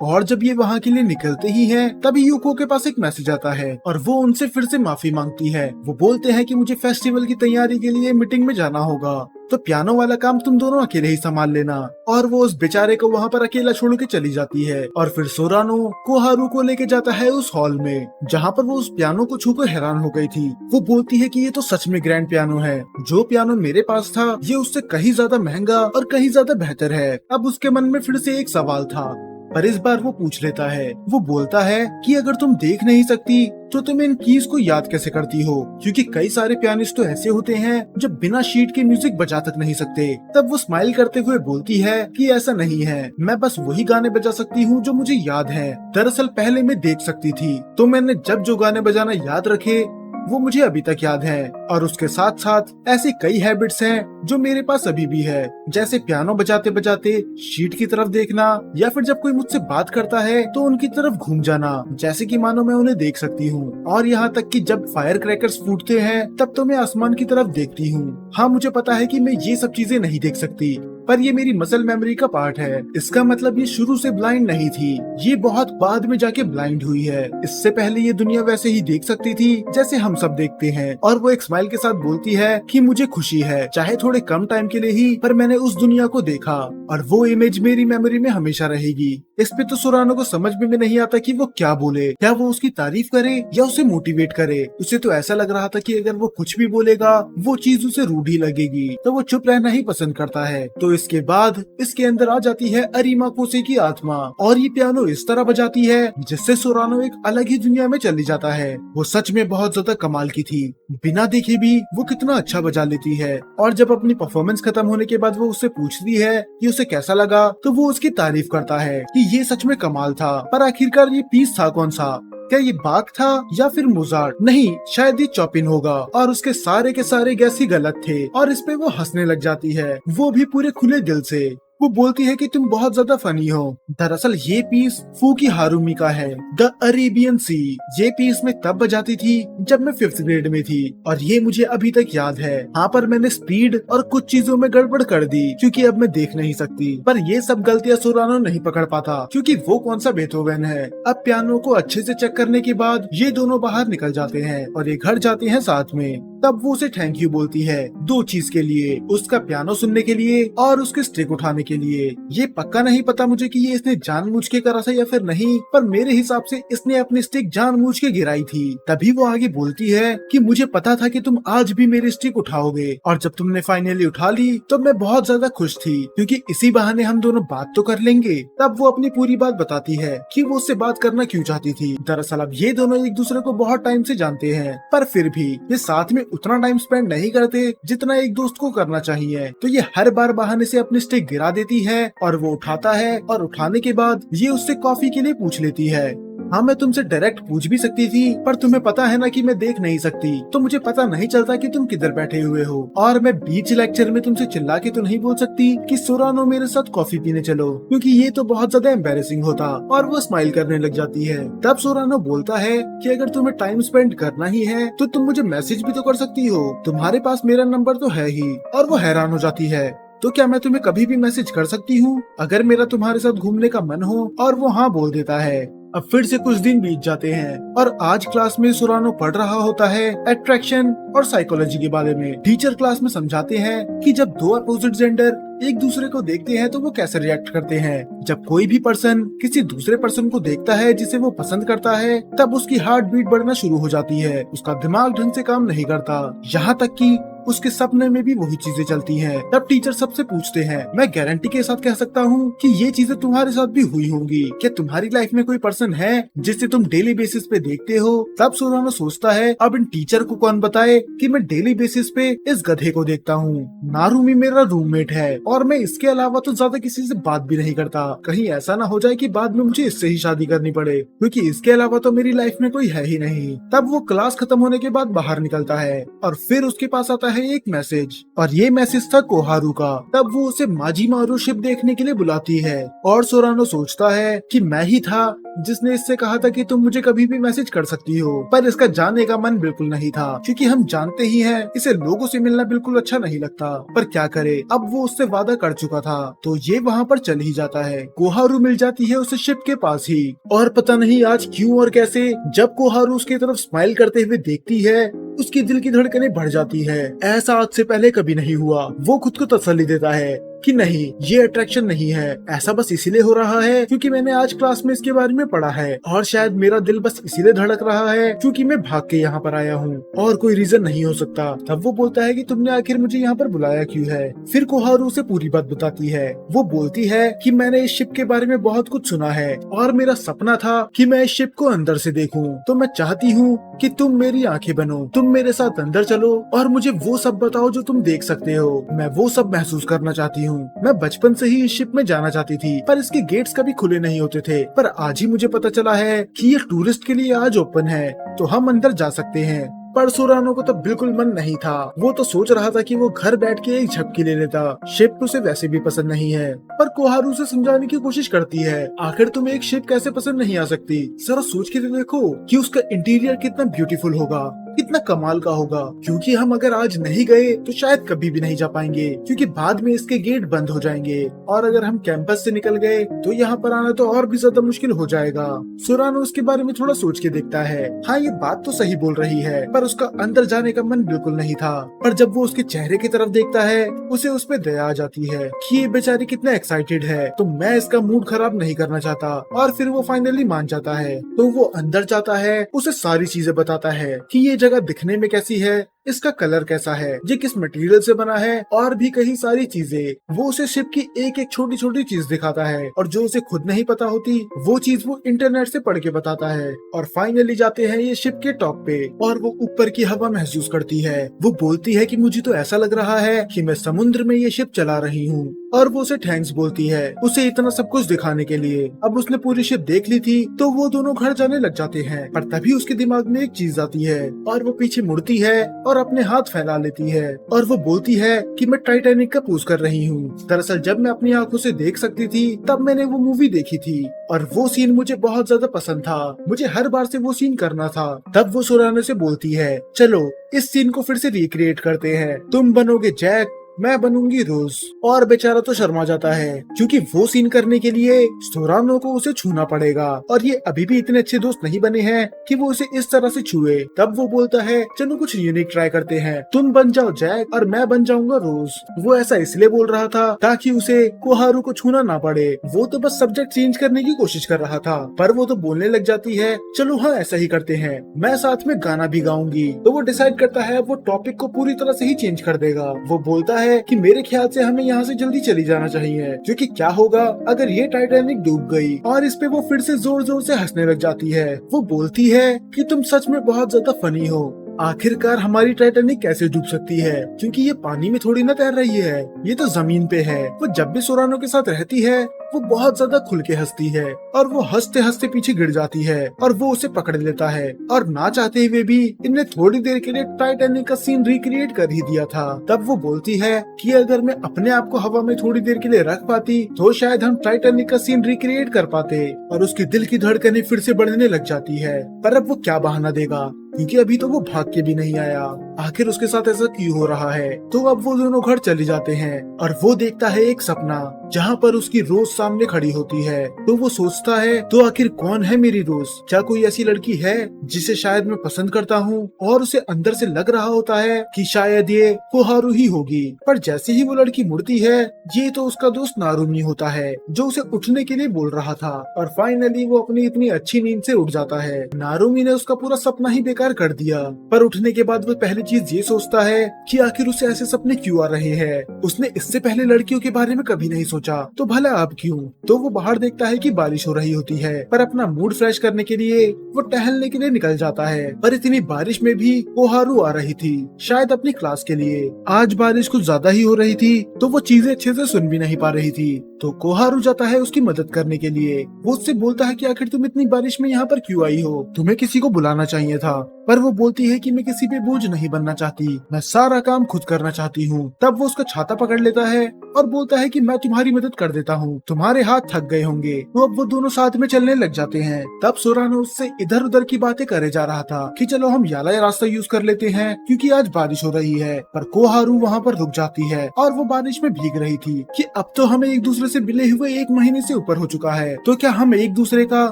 और जब ये वहाँ के लिए निकलते ही हैं, तभी यूको के पास एक मैसेज आता है और वो उनसे फिर से माफी मांगती है। वो बोलते हैं कि मुझे फेस्टिवल की तैयारी के लिए मीटिंग में जाना होगा, तो पियानो वाला काम तुम दोनों अकेले ही संभाल लेना। और वो उस बेचारे को वहाँ पर अकेला छोड़ के चली जाती है और फिर सोरानो कोहारू को लेके जाता है उस हॉल में, जहाँ पर वो उस पियानो को छूकर हैरान हो गई थी। वो बोलती है कि ये तो सच में ग्रैंड पियानो है, जो पियानो मेरे पास था ये उससे कहीं ज्यादा महंगा और कहीं ज्यादा बेहतर है। अब उसके मन में फिर से एक सवाल था, पर इस बार वो पूछ लेता है। वो बोलता है कि अगर तुम देख नहीं सकती तो तुम इन कीज को याद कैसे करती हो, क्योंकि कई सारे पियानिस्ट तो ऐसे होते हैं जो बिना शीट के म्यूजिक बजा तक नहीं सकते। तब वो स्माइल करते हुए बोलती है कि ऐसा नहीं है, मैं बस वही गाने बजा सकती हूँ जो मुझे याद है। दरअसल पहले मैं देख सकती थी, तो मैंने जब जो गाने बजाना याद रखे वो मुझे अभी तक याद है। और उसके साथ साथ ऐसी कई हैबिट्स हैं जो मेरे पास अभी भी है, जैसे पियानो बजाते बजाते शीट की तरफ देखना, या फिर जब कोई मुझसे बात करता है तो उनकी तरफ घूम जाना, जैसे कि मानो मैं उन्हें देख सकती हूँ। और यहाँ तक कि जब फायर क्रैकर्स फूटते हैं तब तो मैं आसमान की तरफ देखती हूँ। हाँ, मुझे पता है कि मैं ये सब चीजें नहीं देख सकती, पर ये मेरी मसल मेमोरी का पार्ट है। इसका मतलब ये शुरू से ब्लाइंड नहीं थी, ये बहुत बाद में जाके ब्लाइंड हुई है। इससे पहले ये दुनिया वैसे ही देख सकती थी जैसे हम सब देखते हैं। और वो एक स्माइल के साथ बोलती है कि मुझे खुशी है, चाहे थोड़े कम टाइम के लिए ही, पर मैंने उस दुनिया को देखा और वो इमेज मेरी मेमोरी में हमेशा रहेगी। इस पे तो सोरानो को समझ में नहीं आता कि वो क्या बोले, क्या वो उसकी तारीफ करे या उसे मोटिवेट करे। उसे तो ऐसा लग रहा था कि अगर वो कुछ भी बोलेगा वो चीज उसे रूढ़ी लगेगी, तो वो चुप रहना ही पसंद करता है। तो इसके बाद इसके अंदर आ जाती है अरीमा कोसे की आत्मा और ये पियानो इस तरह बजाती है जिससे सोरानो एक अलग ही दुनिया में चली जाता है। वो सच में बहुत ज्यादा कमाल की थी, बिना देखे भी वो कितना अच्छा बजा लेती है। और जब अपनी परफॉर्मेंस खत्म होने के बाद वो उससे पूछती है कि उसे कैसा लगा, तो वो उसकी तारीफ करता है कि ये सच में कमाल था। पर आखिरकार ये पीस था कौन सा? क्या ये बाक था या फिर मोजार्ट? नहीं, शायद ये चॉपिन होगा। और उसके सारे के सारे गैस ही गलत थे और इस पे वो हंसने लग जाती है, वो भी पूरे खुले दिल से। वो बोलती है कि तुम बहुत ज्यादा फनी हो। दरअसल ये पीस फूकी हारुमी का है, द अरेबियन सी। ये पीस मैं तब बजाती थी जब मैं 5th ग्रेड में थी और ये मुझे अभी तक याद है। हाँ, पर मैंने स्पीड और कुछ चीजों में गड़बड़ कर दी क्योंकि अब मैं देख नहीं सकती। पर ये सब गलतियां सोरानो नहीं पकड़ पाता क्योंकि वो कौन सा बेथोवेन है। अब पियानो को अच्छे से चेक करने के बाद ये दोनों बाहर निकल जाते हैं और ये घर जाते हैं साथ में। तब वो उसे थैंक यू बोलती है 2 चीज के लिए, उसका पियानो सुनने के लिए और उसके स्टिक उठाने के लिए। ये पक्का नहीं पता मुझे कि ये इसने जानबूझ के करा था या फिर नहीं, पर मेरे हिसाब से इसने अपनी स्टिक जानबूझ के गिराई थी। तभी वो आगे बोलती है कि मुझे पता था कि तुम आज भी मेरी स्टिक उठाओगे और जब तुमने फाइनली उठा ली तो मैं बहुत ज्यादा खुश थी क्योंकि इसी बहाने हम दोनों बात तो कर लेंगे। तब वो अपनी पूरी बात बताती है कि वो उससे बात करना क्यों चाहती थी। दरअसल अब ये दोनों एक दूसरे को बहुत टाइम से जानते हैं, पर फिर भी ये साथ में उतना टाइम स्पेंड नहीं करते जितना एक दोस्त को करना चाहिए। तो ये हर बार बहाने से अपनी स्टिक गिरा देती है और वो उठाता है और उठाने के बाद ये उससे कॉफी के लिए पूछ लेती है। हाँ, मैं तुमसे डायरेक्ट पूछ भी सकती थी, पर तुम्हें पता है ना कि मैं देख नहीं सकती, तो मुझे पता नहीं चलता कि तुम किधर बैठे हुए हो। और मैं बीच लेक्चर में तुमसे चिल्ला के तो नहीं बोल सकती कि सोरानो मेरे साथ कॉफी पीने चलो, क्योंकि ये तो बहुत ज्यादा एम्बेरेसिंग होता। और वो स्माइल करने लग जाती है। तब सोरानो बोलता है कि अगर तुम्हें टाइम स्पेंड करना ही है तो तुम मुझे मैसेज भी तो कर सकती हो, तुम्हारे पास मेरा नंबर तो है ही। और वो हैरान हो जाती है, तो क्या मैं तुम्हें कभी भी मैसेज कर सकती हूँ अगर मेरा तुम्हारे साथ घूमने का मन हो? और वो हाँ बोल देता है। अब फिर से कुछ दिन बीत जाते हैं और आज क्लास में सोरानो पढ़ रहा होता है अट्रैक्शन और साइकोलॉजी के बारे में। टीचर क्लास में समझाते हैं कि जब 2 अपोजिट जेंडर एक दूसरे को देखते हैं तो वो कैसे रिएक्ट करते हैं। जब कोई भी पर्सन किसी दूसरे पर्सन को देखता है जिसे वो पसंद करता है, तब उसकी हार्ट बीट बढ़ना शुरू हो जाती है, उसका दिमाग ढंग से काम नहीं करता, यहाँ तक कि उसके सपने में भी वही चीजें चलती हैं। तब टीचर सबसे पूछते हैं, मैं गारंटी के साथ कह सकता हूँ कि ये चीजें तुम्हारे साथ भी हुई होंगी। क्या तुम्हारी लाइफ में कोई पर्सन है जिसे तुम डेली बेसिस पे देखते हो? तब सोरानो सोचता है, अब इन टीचर को कौन बताए कि मैं डेली बेसिस पे इस गधे को देखता हूँ। नारुमी मेरा रूममेट है और मैं इसके अलावा तो ज्यादा किसी से बात भी नहीं करता। कहीं ऐसा ना हो जाए कि बाद में मुझे इससे ही शादी करनी पड़े, क्योंकि इसके अलावा तो मेरी लाइफ में कोई है ही नहीं। तब वो क्लास खत्म होने के बाद बाहर निकलता है और फिर उसके पास आता है है एक मैसेज, और ये मैसेज था कोहारू का। तब वो उसे माजिमारू शिप देखने के लिए बुलाती है और सोरानो सोचता है कि मैं ही था जिसने इससे कहा था कि तुम मुझे कभी भी मैसेज कर सकती हो, पर इसका जाने का मन बिल्कुल नहीं था, क्योंकि हम जानते ही हैं इसे लोगों से मिलना बिल्कुल अच्छा नहीं लगता। पर क्या करे, अब वो उससे वादा कर चुका था, तो ये वहाँ पर चल ही जाता है। कोहारू मिल जाती है उसे शिप के पास ही, और पता नहीं आज क्यों और कैसे जब कोहारू उसकी तरफ स्माइल करते हुए देखती है, उसकी दिल की धड़कनें बढ़ जाती है। ऐसा आज से पहले कभी नहीं हुआ। वो खुद को तसल्ली देता है कि नहीं, ये अट्रैक्शन नहीं है, ऐसा बस इसीलिए हो रहा है क्योंकि मैंने आज क्लास में इसके बारे में पढ़ा है, और शायद मेरा दिल बस इसीलिए धड़क रहा है क्योंकि मैं भाग के यहाँ पर आया हूँ, और कोई रीजन नहीं हो सकता। तब वो बोलता है कि तुमने आखिर मुझे यहाँ पर बुलाया क्यों है। फिर कोहारू उसे पूरी बात बताती है। वो बोलती है कि मैंने इस शिप के बारे में बहुत कुछ सुना है, और मेरा सपना था कि मैं इस शिप को अंदर से देखूं, तो मैं चाहती हूँ कि तुम मेरी आंखें बनो, तुम मेरे साथ अंदर चलो और मुझे वो सब बताओ जो तुम देख सकते हो। मैं वो सब महसूस करना चाहती हूँ। मैं बचपन से ही इस शिप में जाना चाहती थी, पर इसके गेट्स कभी खुले नहीं होते थे, पर आज ही मुझे पता चला है कि ये टूरिस्ट के लिए आज ओपन है, तो हम अंदर जा सकते हैं। पर सोरानो को तो बिल्कुल मन नहीं था। वो तो सोच रहा था कि वो घर बैठ के एक झपकी ले लेता। शिप उसे वैसे भी पसंद नहीं है, पर कोहारू से समझाने की कोशिश करती है, आखिर तुम्हें एक शिप कैसे पसंद नहीं आ सकती। जरा सोच के तो देखो कि उसका इंटीरियर कितना ब्यूटीफुल होगा, कितना कमाल का होगा, क्योंकि हम अगर आज नहीं गए तो शायद कभी भी नहीं जा पाएंगे, क्योंकि बाद में इसके गेट बंद हो जाएंगे, और अगर हम कैंपस से निकल गए तो यहाँ पर आना तो और भी ज्यादा मुश्किल हो जाएगा। सोरानो उसके बारे में थोड़ा सोच के देखता है। हाँ, ये बात तो सही बोल रही है, पर उसका अंदर जाने का मन बिल्कुल नहीं था। पर जब वो उसके चेहरे की तरफ देखता है, उसे उस पे दया आ जाती है कि ये बेचारी कितना एक्साइटेड है, तो मैं इसका मूड खराब नहीं करना चाहता। और फिर वो फाइनली मान जाता है, तो वो अंदर जाता है, उसे सारी चीजें बताता है कि ये जगह दिखने में कैसी है, इसका कलर कैसा है, ये किस मटेरियल से बना है, और भी कई सारी चीजें। वो उसे शिप की एक एक छोटी छोटी चीज दिखाता है, और जो उसे खुद नहीं पता होती वो चीज वो इंटरनेट से पढ़ के बताता है। और फाइनली जाते हैं ये शिप के टॉप पे, और वो ऊपर की हवा महसूस करती है। वो बोलती है कि मुझे तो ऐसा लग रहा है कि मैं समुद्र में ये शिप चला रही हूँ, और वो उसे थैंक्स बोलती है उसे इतना सब कुछ दिखाने के लिए। अब उसने पूरी शिप देख ली थी, तो वो दोनों घर जाने लग जाते हैं, पर तभी उसके दिमाग में एक चीज आती है, और वो पीछे मुड़ती है और अपने हाथ फैला लेती है, और वो बोलती है कि मैं टाइटैनिक का पोज कर रही हूँ। दरअसल जब मैं अपनी आंखों से देख सकती थी तब मैंने वो मूवी देखी थी, और वो सीन मुझे बहुत ज्यादा पसंद था, मुझे हर बार से वो सीन करना था। तब वो सोरानो से बोलती है, चलो इस सीन को फिर से रिक्रिएट करते हैं, तुम बनोगे जैक, मैं बनूंगी रोज। और बेचारा तो शर्मा जाता है, क्योंकि वो सीन करने के लिए सोरानो को उसे छूना पड़ेगा, और ये अभी भी इतने अच्छे दोस्त नहीं बने हैं कि वो उसे इस तरह से छुए। तब वो बोलता है, चलो कुछ यूनिक ट्राई करते हैं, तुम बन जाओ जैक और मैं बन जाऊंगा रोज। वो ऐसा इसलिए बोल रहा था ताकि उसे कोहारू को छूना ना पड़े। वो तो बस सब्जेक्ट चेंज करने की कोशिश कर रहा था, पर वो तो बोलने लग जाती है, चलो हाँ ऐसा ही करते हैं, मैं साथ में गाना भी गाऊंगी। तो वो डिसाइड करता है वो टॉपिक को पूरी तरह से ही चेंज कर देगा। वो बोलता है कि मेरे ख्याल से हमें यहाँ से जल्दी चली जाना चाहिए, क्योंकि क्या होगा अगर ये टाइटैनिक डूब गई। और इस पे वो फिर से जोर जोर से हंसने लग जाती है। वो बोलती है कि तुम सच में बहुत ज्यादा फनी हो, आखिरकार हमारी टाइटैनिक कैसे डूब सकती है, क्योंकि ये पानी में थोड़ी ना तैर रही है, ये तो जमीन पे है। वो जब भी सोरानो के साथ रहती है वो बहुत ज्यादा खुल के हंसती है, और वो हंसते हंसते पीछे गिर जाती है, और वो उसे पकड़ लेता है, और ना चाहते हुए भी इनने थोड़ी देर के लिए टाइटैनिक का सीन रिक्रिएट कर ही दिया था। तब वो बोलती है कि अगर मैं अपने आप को हवा में थोड़ी देर के लिए रख पाती तो शायद हम टाइटैनिक का सीन रिक्रिएट कर पाते। और उसके दिल की धड़कनें फिर से बढ़ने लग जाती है, पर अब वो क्या बहाना देगा, क्योंकि अभी तो वो भाग के भी नहीं आया। आखिर उसके साथ ऐसा क्यों हो रहा है। तो अब वो दोनों घर चले जाते हैं, और वो देखता है एक सपना जहाँ पर उसकी रोज सामने खड़ी होती है। तो वो सोचता है, तो आखिर कौन है मेरी रोज, क्या कोई ऐसी लड़की है जिसे शायद मैं पसंद करता हूँ। और उसे अंदर से लग रहा होता है कि शायद ये कोहारू ही होगी। पर जैसे ही वो लड़की मुड़ती है, ये तो उसका दोस्त नारुमी होता है जो उसे उठने के लिए बोल रहा था। और फाइनली वो अपनी इतनी अच्छी नींद से उठ जाता है। नारुमी ने उसका पूरा सपना ही बेकार कर दिया। पर उठने के बाद वो पहली चीज ये सोचता है कि आखिर उसे ऐसे सपने क्यों आ रहे हैं। उसने इससे पहले लड़कियों के बारे में कभी नहीं सोचा, तो भला अब क्यों। तो वो बाहर देखता है कि बारिश हो रही होती है, पर अपना मूड फ्रेश करने के लिए वो टहलने के लिए निकल जाता है। पर इतनी बारिश में भी कोहारू आ रही थी, शायद अपनी क्लास के लिए। आज बारिश कुछ ज्यादा ही हो रही थी, तो वो चीजें अच्छे से सुन भी नहीं पा रही थी। तो कोहारू जाता है उसकी मदद करने के लिए। वो उससे बोलता है कि आखिर तुम इतनी बारिश में यहाँ पर क्यों आई हो, तुम्हें किसी को बुलाना चाहिए था। पर वो बोलती है कि मैं किसी पे बोझ नहीं बनना चाहती, मैं सारा काम खुद करना चाहती हूँ। तब वो उसका छाता पकड़ लेता है और बोलता है कि मैं तुम्हारी मदद कर देता हूँ, तुम्हारे हाथ थक गए होंगे। तो अब वो दोनों साथ में चलने लग जाते हैं। तब सोरानो उससे इधर उधर की बातें करे जा रहा था कि चलो हम याला रास्ता यूज कर लेते हैं क्योंकि आज बारिश हो रही है। पर कोहारू वहाँ पर रुक जाती है और वो बारिश में भीग रही थी कि अब तो हमें एक दूसरे से मिले हुए 1 महीने से ऊपर हो चुका है, तो क्या हम एक दूसरे का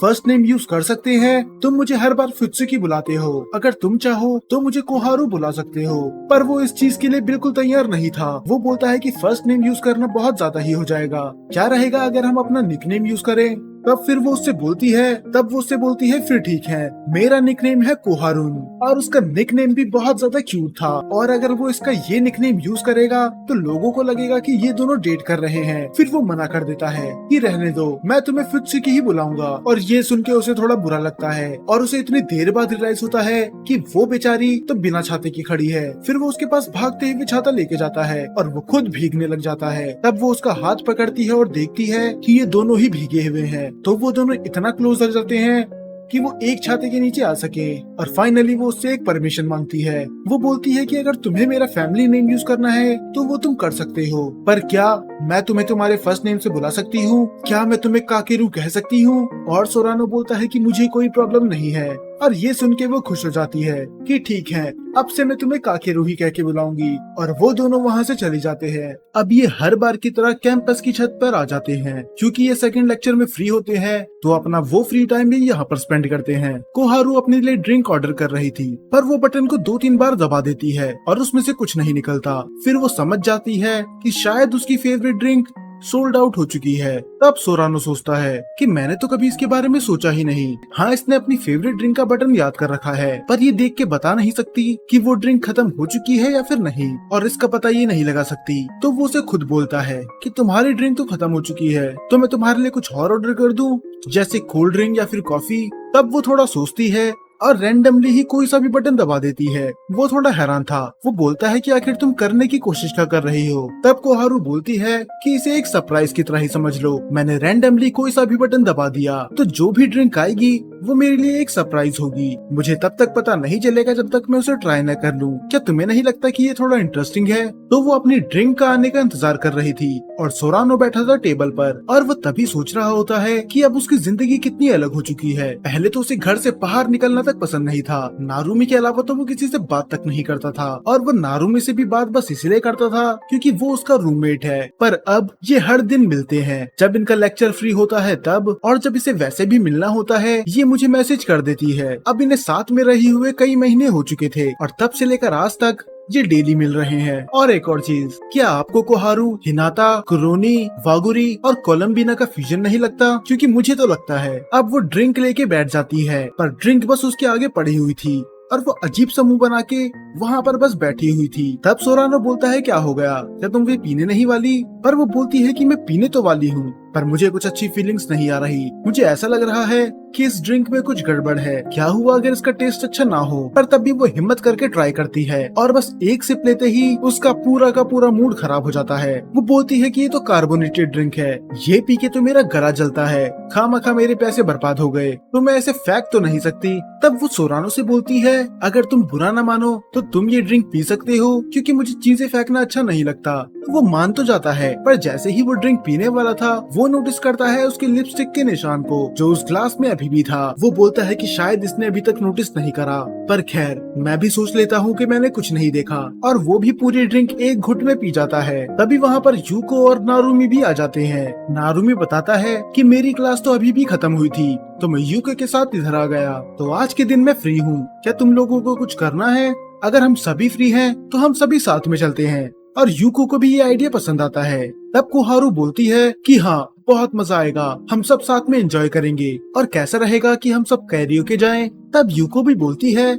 फर्स्ट नेम यूज कर सकते हैं? तुम मुझे हर बार फुत्सुकी बुलाते हो, अगर तुम चाहो तो मुझे कोहारू बुला सकते हो। पर वो इस चीज के लिए बिल्कुल तैयार नहीं था। वो बोलता है कि फर्स्ट नेम यूज करना बहुत ज्यादा ही हो जाएगा, क्या रहेगा अगर हम अपना निकनेम यूज करें? तब फिर वो उससे बोलती है फिर ठीक है, मेरा निकनेम है कोहारून। और उसका निकनेम भी बहुत ज्यादा क्यूट था और अगर वो इसका ये निकनेम यूज करेगा तो लोगों को लगेगा कि ये दोनों डेट कर रहे हैं। फिर वो मना कर देता है कि रहने दो, मैं तुम्हें फुत्सुकी ही बुलाऊंगा। और ये सुन के उसे थोड़ा बुरा लगता है और उसे इतनी देर बाद रियलाइज होता है कि वो बेचारी तो बिना छाते की खड़ी है। फिर वो उसके पास भागते हुए छाता लेके जाता है और वो खुद भीगने लग जाता है। तब वो उसका हाथ पकड़ती है और देखती है कि ये दोनों ही भीगे हुए हैं। तो वो दोनों इतना क्लोज हो जाते हैं कि वो एक छाते के नीचे आ सके। और फाइनली वो उससे एक परमिशन मांगती है। वो बोलती है कि अगर तुम्हें मेरा फैमिली नेम यूज करना है तो वो तुम कर सकते हो, पर क्या मैं तुम्हें तुम्हारे फर्स्ट नेम से बुला सकती हूँ? क्या मैं तुम्हें काकेरू कह सकती हूँ? और सोरानो बोलता है कि मुझे कोई प्रॉब्लम नहीं है। और ये सुन के वो खुश हो जाती है कि ठीक है, अब से मैं तुम्हें काकेरू ही कह के बुलाऊंगी। और वो दोनों वहाँ से चले जाते हैं। अब ये हर बार की तरह कैंपस की छत पर आ जाते हैं क्योंकि ये सेकंड लेक्चर में फ्री होते हैं, तो अपना वो फ्री टाइम भी यहाँ पर स्पेंड करते हैं। कोहारू अपने लिए ड्रिंक ऑर्डर कर रही थी पर वो बटन को 2-3 बार दबा देती है और उसमें से कुछ नहीं निकलता। फिर वो समझ जाती है कि शायद उसकी फेवरेट ड्रिंक सोल्ड आउट हो चुकी है। तब सोरानो सोचता है कि मैंने तो कभी इसके बारे में सोचा ही नहीं। हाँ, इसने अपनी फेवरेट ड्रिंक का बटन याद कर रखा है पर ये देख के बता नहीं सकती कि वो ड्रिंक खत्म हो चुकी है या फिर नहीं, और इसका पता ये नहीं लगा सकती। तो वो उसे खुद बोलता है कि तुम्हारी ड्रिंक तो खत्म हो चुकी है, तो मैं तुम्हारे लिए कुछ और ऑर्डर कर दूं, जैसे कोल्ड ड्रिंक या फिर कॉफी। तब वो थोड़ा सोचती है और रैंडमली ही कोई सा भी बटन दबा देती है। वो थोड़ा हैरान था। वो बोलता है कि आखिर तुम करने की कोशिश क्या कर रही हो? तब कोहारू बोलती है कि इसे एक सरप्राइज की तरह ही समझ लो, मैंने रैंडमली कोई सा भी बटन दबा दिया तो जो भी ड्रिंक आएगी वो मेरे लिए एक सरप्राइज होगी। मुझे तब तक पता नहीं चलेगा जब तक मैं उसे ट्राई न कर लूं। क्या तुम्हें नहीं लगता कि ये थोड़ा इंटरेस्टिंग है? तो वो अपनी ड्रिंक का आने का इंतजार कर रही थी और सोरानो बैठा था टेबल पर और वो तभी सोच रहा होता है कि अब उसकी जिंदगी कितनी अलग हो चुकी है। पहले तो उसे घर से बाहर निकलना तक पसंद नहीं था। नारुमी के अलावा तो वो किसी से बात तक नहीं करता था और वो नारुमी से भी बात बस इसलिए करता था क्योंकि वो उसका रूममेट है। पर अब ये हर दिन मिलते हैं, जब इनका लेक्चर फ्री होता है तब, और जब इसे वैसे भी मिलना होता है ये मुझे मैसेज कर देती है। अब इन्हें साथ में रहे हुए कई महीने हो चुके थे और तब से लेकर आज तक ये डेली मिल रहे हैं। और एक और चीज, क्या आपको कोहारू, हिनाता, कुरोनी, वागुरी और कोलम्बिना का फ्यूजन नहीं लगता? क्योंकि मुझे तो लगता है। अब वो ड्रिंक लेके बैठ जाती है पर ड्रिंक बस उसके आगे पड़ी हुई थी और वो अजीब सा मुंह बना के वहाँ पर बस बैठी हुई थी। तब सोरानो बोलता है क्या हो गया, क्या तुम भी पीने नहीं वाली? पर वो बोलती है कि मैं पीने तो वाली हूँ पर मुझे कुछ अच्छी फीलिंग्स नहीं आ रही। मुझे ऐसा लग रहा है कि इस ड्रिंक में कुछ गड़बड़ है। क्या हुआ अगर इसका टेस्ट अच्छा ना हो? पर तब भी वो हिम्मत करके ट्राई करती है और बस एक सिप लेते ही उसका पूरा का पूरा मूड खराब हो जाता है। वो बोलती है कि ये तो कार्बोनेटेड ड्रिंक है, ये पी के तो मेरा गला जलता है, खामखा मेरे पैसे बर्बाद हो गए, तो मैं ऐसे फेंक तो नहीं सकती। तब वो सोरानो से बोलती है अगर तुम बुरा न मानो तो तुम ये ड्रिंक पी सकते हो क्योंकि मुझे चीजें फेंकना अच्छा नहीं लगता। वो मान तो जाता है पर जैसे ही वो ड्रिंक पीने वाला था वो नोटिस करता है उसके लिपस्टिक के निशान को जो उस ग्लास में अभी भी था। वो बोलता है कि शायद इसने अभी तक नोटिस नहीं करा, पर खैर मैं भी सोच लेता हूँ कि मैंने कुछ नहीं देखा। और वो भी पूरी ड्रिंक एक घुट में पी जाता है। तभी वहाँ पर यूको और नारुमी भी आ जाते हैं। नारुमी बताता है कि मेरी क्लास तो अभी भी खत्म हुई थी तो मैं यूको के साथ इधर आ गया, तो आज के दिन मैं फ्री हूँ, क्या तुम लोगों को कुछ करना है? अगर हम सभी फ्री हैं तो हम सभी साथ में चलते हैं। और यूको को भी ये आइडिया पसंद आता है। तब कोहारू बोलती है कि हाँ बहुत मजा आएगा, हम सब साथ में एंजॉय करेंगे, और कैसा रहेगा कि हम सब कैरियोके जाएं। तब यूको भी बोलती है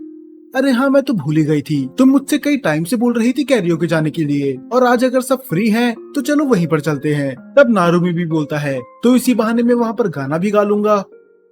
अरे हाँ मैं तो भूल ही गई थी, तुम मुझसे कई टाइम से बोल रही थी कैरियोके जाने के लिए, और आज अगर सब फ्री हैं तो चलो वहीं पर चलते हैं। तब नारुमी भी बोलता है तो इसी बहाने में वहाँ पर गाना भी गा लूंगा।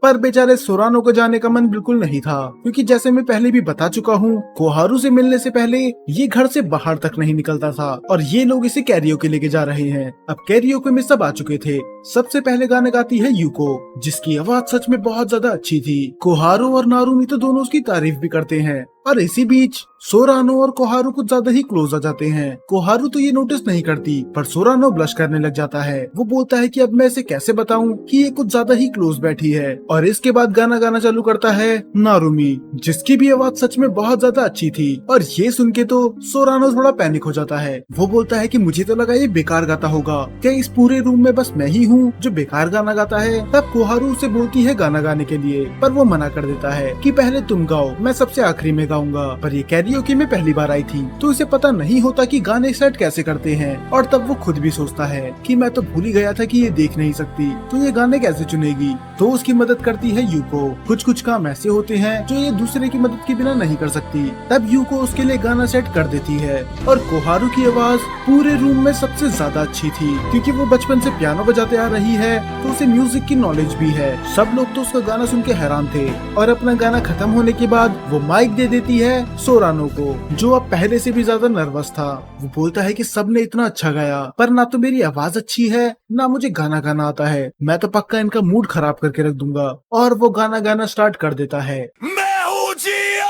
पर बेचारे सोरानो को जाने का मन बिल्कुल नहीं था क्योंकि जैसे मैं पहले भी बता चुका हूँ कोहारू से मिलने से पहले ये घर से बाहर तक नहीं निकलता था और ये लोग इसे कैरियोके लेके जा रहे हैं। अब कैरियोके में सब आ चुके थे, सबसे पहले गाने गाती है यूको, जिसकी आवाज सच में बहुत ज्यादा अच्छी थी। कोहारू और नारुमी तो दोनों उसकी तारीफ भी करते हैं, और इसी बीच सोरानो और कोहारू कुछ ज्यादा ही क्लोज आ जाते हैं। कोहारू तो ये नोटिस नहीं करती, पर सोरानो ब्लश करने लग जाता है। वो बोलता है कि अब मैं इसे कैसे बताऊं कि ये कुछ ज्यादा ही क्लोज बैठी है। और इसके बाद गाना गाना चालू करता है नारुमी, जिसकी भी आवाज सच में बहुत ज्यादा अच्छी थी। और ये सुन के तो सोरानो थोड़ा पैनिक हो जाता है। वो बोलता है कि मुझे तो लगा ये बेकार गाता होगा, क्या इस पूरे रूम में बस मैं ही हूँ जो बेकार गाना गाता है। तब कोहारू उसे बोलती है गाना गाने के लिए, पर वो मना कर देता है कि पहले तुम गाओ, मैं सबसे आखिरी में गाऊंगा। पर ये कैरियोके में पहली बार आई थी, तो उसे पता नहीं होता कि गाने सेट कैसे करते हैं। और तब वो खुद भी सोचता है कि मैं तो भूल ही गया था कि ये देख नहीं सकती, तो ये गाने कैसे चुनेगी। तो उसकी मदद करती है यूको। कुछ काम ऐसे होते हैं जो ये दूसरे की मदद के बिना नहीं कर सकती। तब यूको उसके लिए गाना सेट कर देती है। और कोहारू की आवाज पूरे रूम में सबसे ज्यादा अच्छी थी, क्योंकि वो बचपन से पियानो बजाते आ रही है, तो उसे म्यूजिक की नॉलेज भी है। सब लोग तो उसका गाना सुन के हैरान थे। और अपना गाना खत्म होने के बाद वो माइक दे देती है सोरानो को, जो अब पहले से भी ज्यादा नर्वस था। वो बोलता है कि सबने इतना अच्छा गाया, पर ना तो मेरी आवाज अच्छी है, ना मुझे गाना गाना आता है। मैं तो पक्का इनका मूड खराब करके रख दूंगा। और वो गाना गाना स्टार्ट कर देता है। मैं हूँ जियान,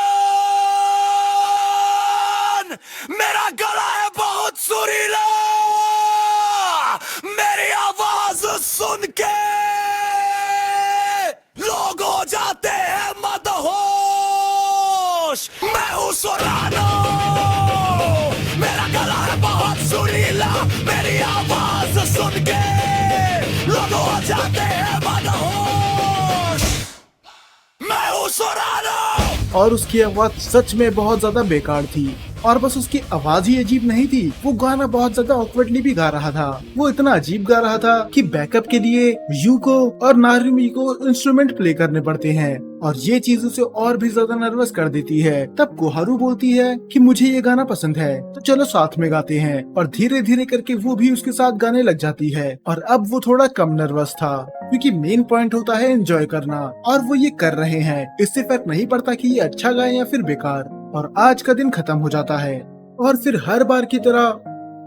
मेरा गला है बहुत सुरीला, मेरी आवाज सुन के लोग हो जाते हैं मदहोश। मैं हूँ सोरानो, मेरा गला है बहुत सुरीला, मेरी आवाज सुन के लोग हो जाते हैं मदहोश। मैं हूँ सोरानो। और उसकी आवाज सच में बहुत ज्यादा बेकार थी। और बस उसकी आवाज ही अजीब नहीं थी, वो गाना बहुत ज्यादा ऑकवर्डली भी गा रहा था। वो इतना अजीब गा रहा था कि बैकअप के लिए यूको और नारुमी को इंस्ट्रूमेंट प्ले करने पड़ते हैं। और ये चीज उसे और भी ज्यादा नर्वस कर देती है। तब कोहारू बोलती है कि मुझे ये गाना पसंद है, तो चलो साथ में गाते हैं। और धीरे धीरे करके वो भी उसके साथ गाने लग जाती है। और अब वो थोड़ा कम नर्वस था, क्योंकि मेन पॉइंट होता है एंजॉय करना, और वो ये कर रहे हैं। इससे फर्क नहीं पड़ता कि ये अच्छा गाए या फिर बेकार। और आज का दिन खत्म हो जाता है। और फिर हर बार की तरह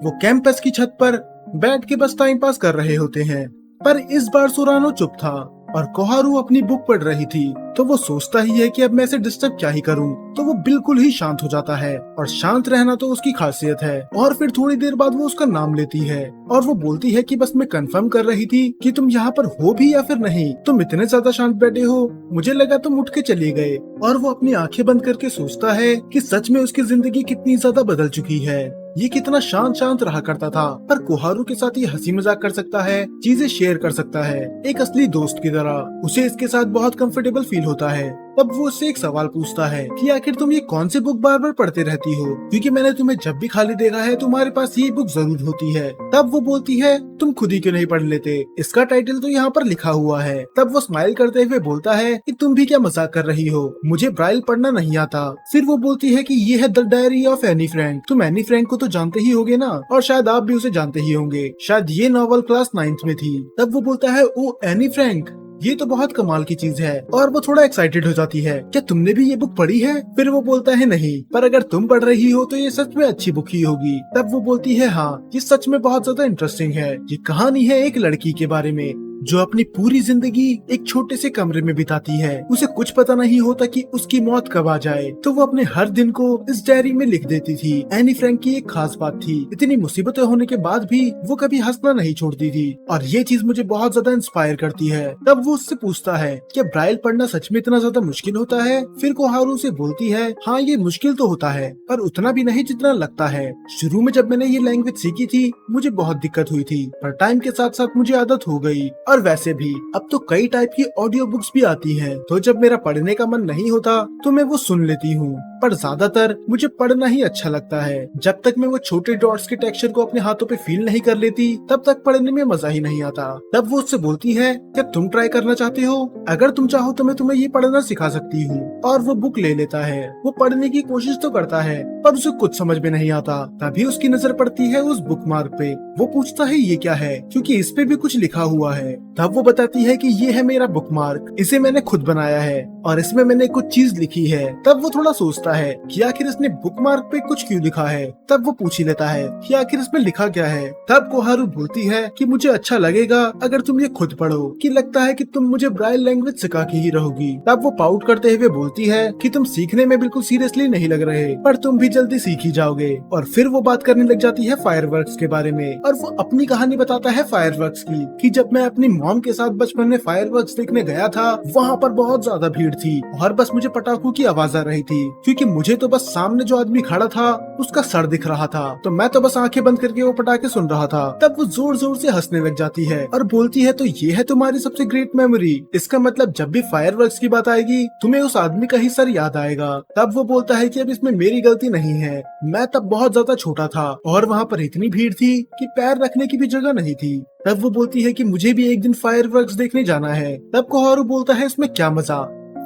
वो कैंपस की छत पर बैठ के बस टाइम पास कर रहे होते हैं। पर इस बार सोरानो चुप था और कोहारू अपनी बुक पढ़ रही थी। तो वो सोचता ही है कि अब मैं इसे डिस्टर्ब क्या ही करूं, तो वो बिल्कुल ही शांत हो जाता है। और शांत रहना तो उसकी खासियत है। और फिर थोड़ी देर बाद वो उसका नाम लेती है और वो बोलती है कि बस मैं कंफर्म कर रही थी कि तुम यहाँ पर हो भी या फिर नहीं। तुम इतने ज्यादा शांत बैठे हो, मुझे लगा तुम उठ के चले गए। और वो अपनी आंखें बंद करके सोचता है कि सच में उसकी जिंदगी कितनी ज्यादा बदल चुकी है। ये कितना शांत शांत रहा करता था, पर कोहारू के साथ ये हंसी मजाक कर सकता है, चीजें शेयर कर सकता है, एक असली दोस्त की तरह। उसे इसके साथ बहुत कंफर्टेबल फील होता है। तब वो उससे एक सवाल पूछता है कि आखिर तुम ये कौन सी बुक बार बार पढ़ते रहती हो, क्योंकि मैंने तुम्हें जब भी खाली देखा है तुम्हारे पास ये बुक जरूर होती है। तब वो बोलती है तुम खुद ही क्यों नहीं पढ़ लेते, इसका टाइटल तो यहाँ पर लिखा हुआ है। तब वो स्माइल करते हुए बोलता है कि तुम भी क्या मजाक कर रही हो, मुझे ब्राइल पढ़ना नहीं आता। फिर वो बोलती है कि ये है the diary of Anne Frank. तुम एनी फ्रैंक को तो जानते ही होगे ना, और शायद आप भी उसे जानते ही होंगे, शायद ये नॉवल क्लास 9th में थी। तब वो बोलता है ओ एनी फ्रैंक, ये तो बहुत कमाल की चीज है। और वो थोड़ा एक्साइटेड हो जाती है, क्या तुमने भी ये बुक पढ़ी है? फिर वो बोलता है नहीं, पर अगर तुम पढ़ रही हो तो ये सच में अच्छी बुक ही होगी। तब वो बोलती है हाँ, ये सच में बहुत ज्यादा इंटरेस्टिंग है। ये कहानी है एक लड़की के बारे में जो अपनी पूरी जिंदगी एक छोटे से कमरे में बिताती है। उसे कुछ पता नहीं होता कि उसकी मौत कब आ जाए, तो वो अपने हर दिन को इस डायरी में लिख देती थी। एनी फ्रैंक की एक खास बात थी, इतनी मुसीबतें होने के बाद भी वो कभी हंसना नहीं छोड़ती थी, और ये चीज मुझे बहुत ज्यादा इंस्पायर करती है। तब वो उससे पूछता है कि ब्राइल पढ़ना सच में इतना ज्यादा मुश्किल होता है? फिर कोहारू से बोलती है हाँ, ये मुश्किल तो होता है, पर उतना भी नहीं जितना लगता है। शुरू में जब मैंने ये लैंग्वेज सीखी थी मुझे बहुत दिक्कत हुई थी, पर टाइम के साथ साथ मुझे आदत हो गई। और वैसे भी अब तो कई टाइप की ऑडियो बुक्स भी आती हैं, तो जब मेरा पढ़ने का मन नहीं होता तो मैं वो सुन लेती हूँ। पर ज्यादातर मुझे पढ़ना ही अच्छा लगता है। जब तक मैं वो छोटे डॉट्स के टेक्सचर को अपने हाथों पे फील नहीं कर लेती, तब तक पढ़ने में मजा ही नहीं आता। तब वो उससे बोलती है क्या तुम ट्राई करना चाहते हो? अगर तुम चाहो तो मैं तुम्हें ये पढ़ना सिखा सकती हूँ। और वो बुक ले लेता है। वो पढ़ने की कोशिश तो करता है, पर उसे कुछ समझ में नहीं आता। तभी उसकी नजर पड़ती है उस बुक मार्क पे। वो पूछता है ये क्या है, क्योंकि इस पे भी कुछ लिखा हुआ है। तब वो बताती है कि ये है मेरा बुक मार्क, इसे मैंने खुद बनाया है और इसमें मैंने कुछ चीज लिखी है। तब वो थोड़ा सोचता होता है कि आखिर इसने बुकमार्क पे कुछ क्यों लिखा है। तब वो पूछ ही लेता है कि आखिर इसमें लिखा क्या है। तब कोहारू बोलती है कि मुझे अच्छा लगेगा अगर तुम ये खुद पढ़ो, कि लगता है कि तुम मुझे ब्राइल लैंग्वेज सिखा के ही रहोगी। तब वो पाउट करते हुए बोलती है कि तुम सीखने में बिल्कुल सीरियसली नहीं लग रहे, पर तुम भी जल्दी सीख ही जाओगे। और फिर वो बात करने लग जाती है फायरवर्क्स के बारे में, और वो अपनी कहानी बताता है फायरवर्क्स की, कि जब मैं अपनी मॉम के साथ बचपन में फायरवर्क्स देखने गया था, वहाँ पर बहुत ज्यादा भीड़ थी और बस मुझे पटाखों की आवाज आ रही थी, क्योंकि मुझे तो बस सामने जो आदमी खड़ा था उसका सर दिख रहा था, तो मैं तो बस आंखें बंद करके वो पटाखे सुन रहा था। तब वो जोर जोर से हंसने लग जाती है और बोलती है, तो ये है तुम्हारी सबसे ग्रेट मेमोरी। इसका मतलब जब भी फायरवर्क्स की बात आएगी तुम्हें उस आदमी का ही सर याद आएगा। तब वो बोलता है कि अब इसमें मेरी गलती नहीं है, मैं तब बहुत ज्यादा छोटा था और वहाँ पर इतनी भीड़ थी कि पैर रखने की भी जगह नहीं थी। तब वो बोलती है कि मुझे भी एक दिन फायरवर्क्स देखने जाना है। तब कोहारू बोलता है, इसमें क्या मजा,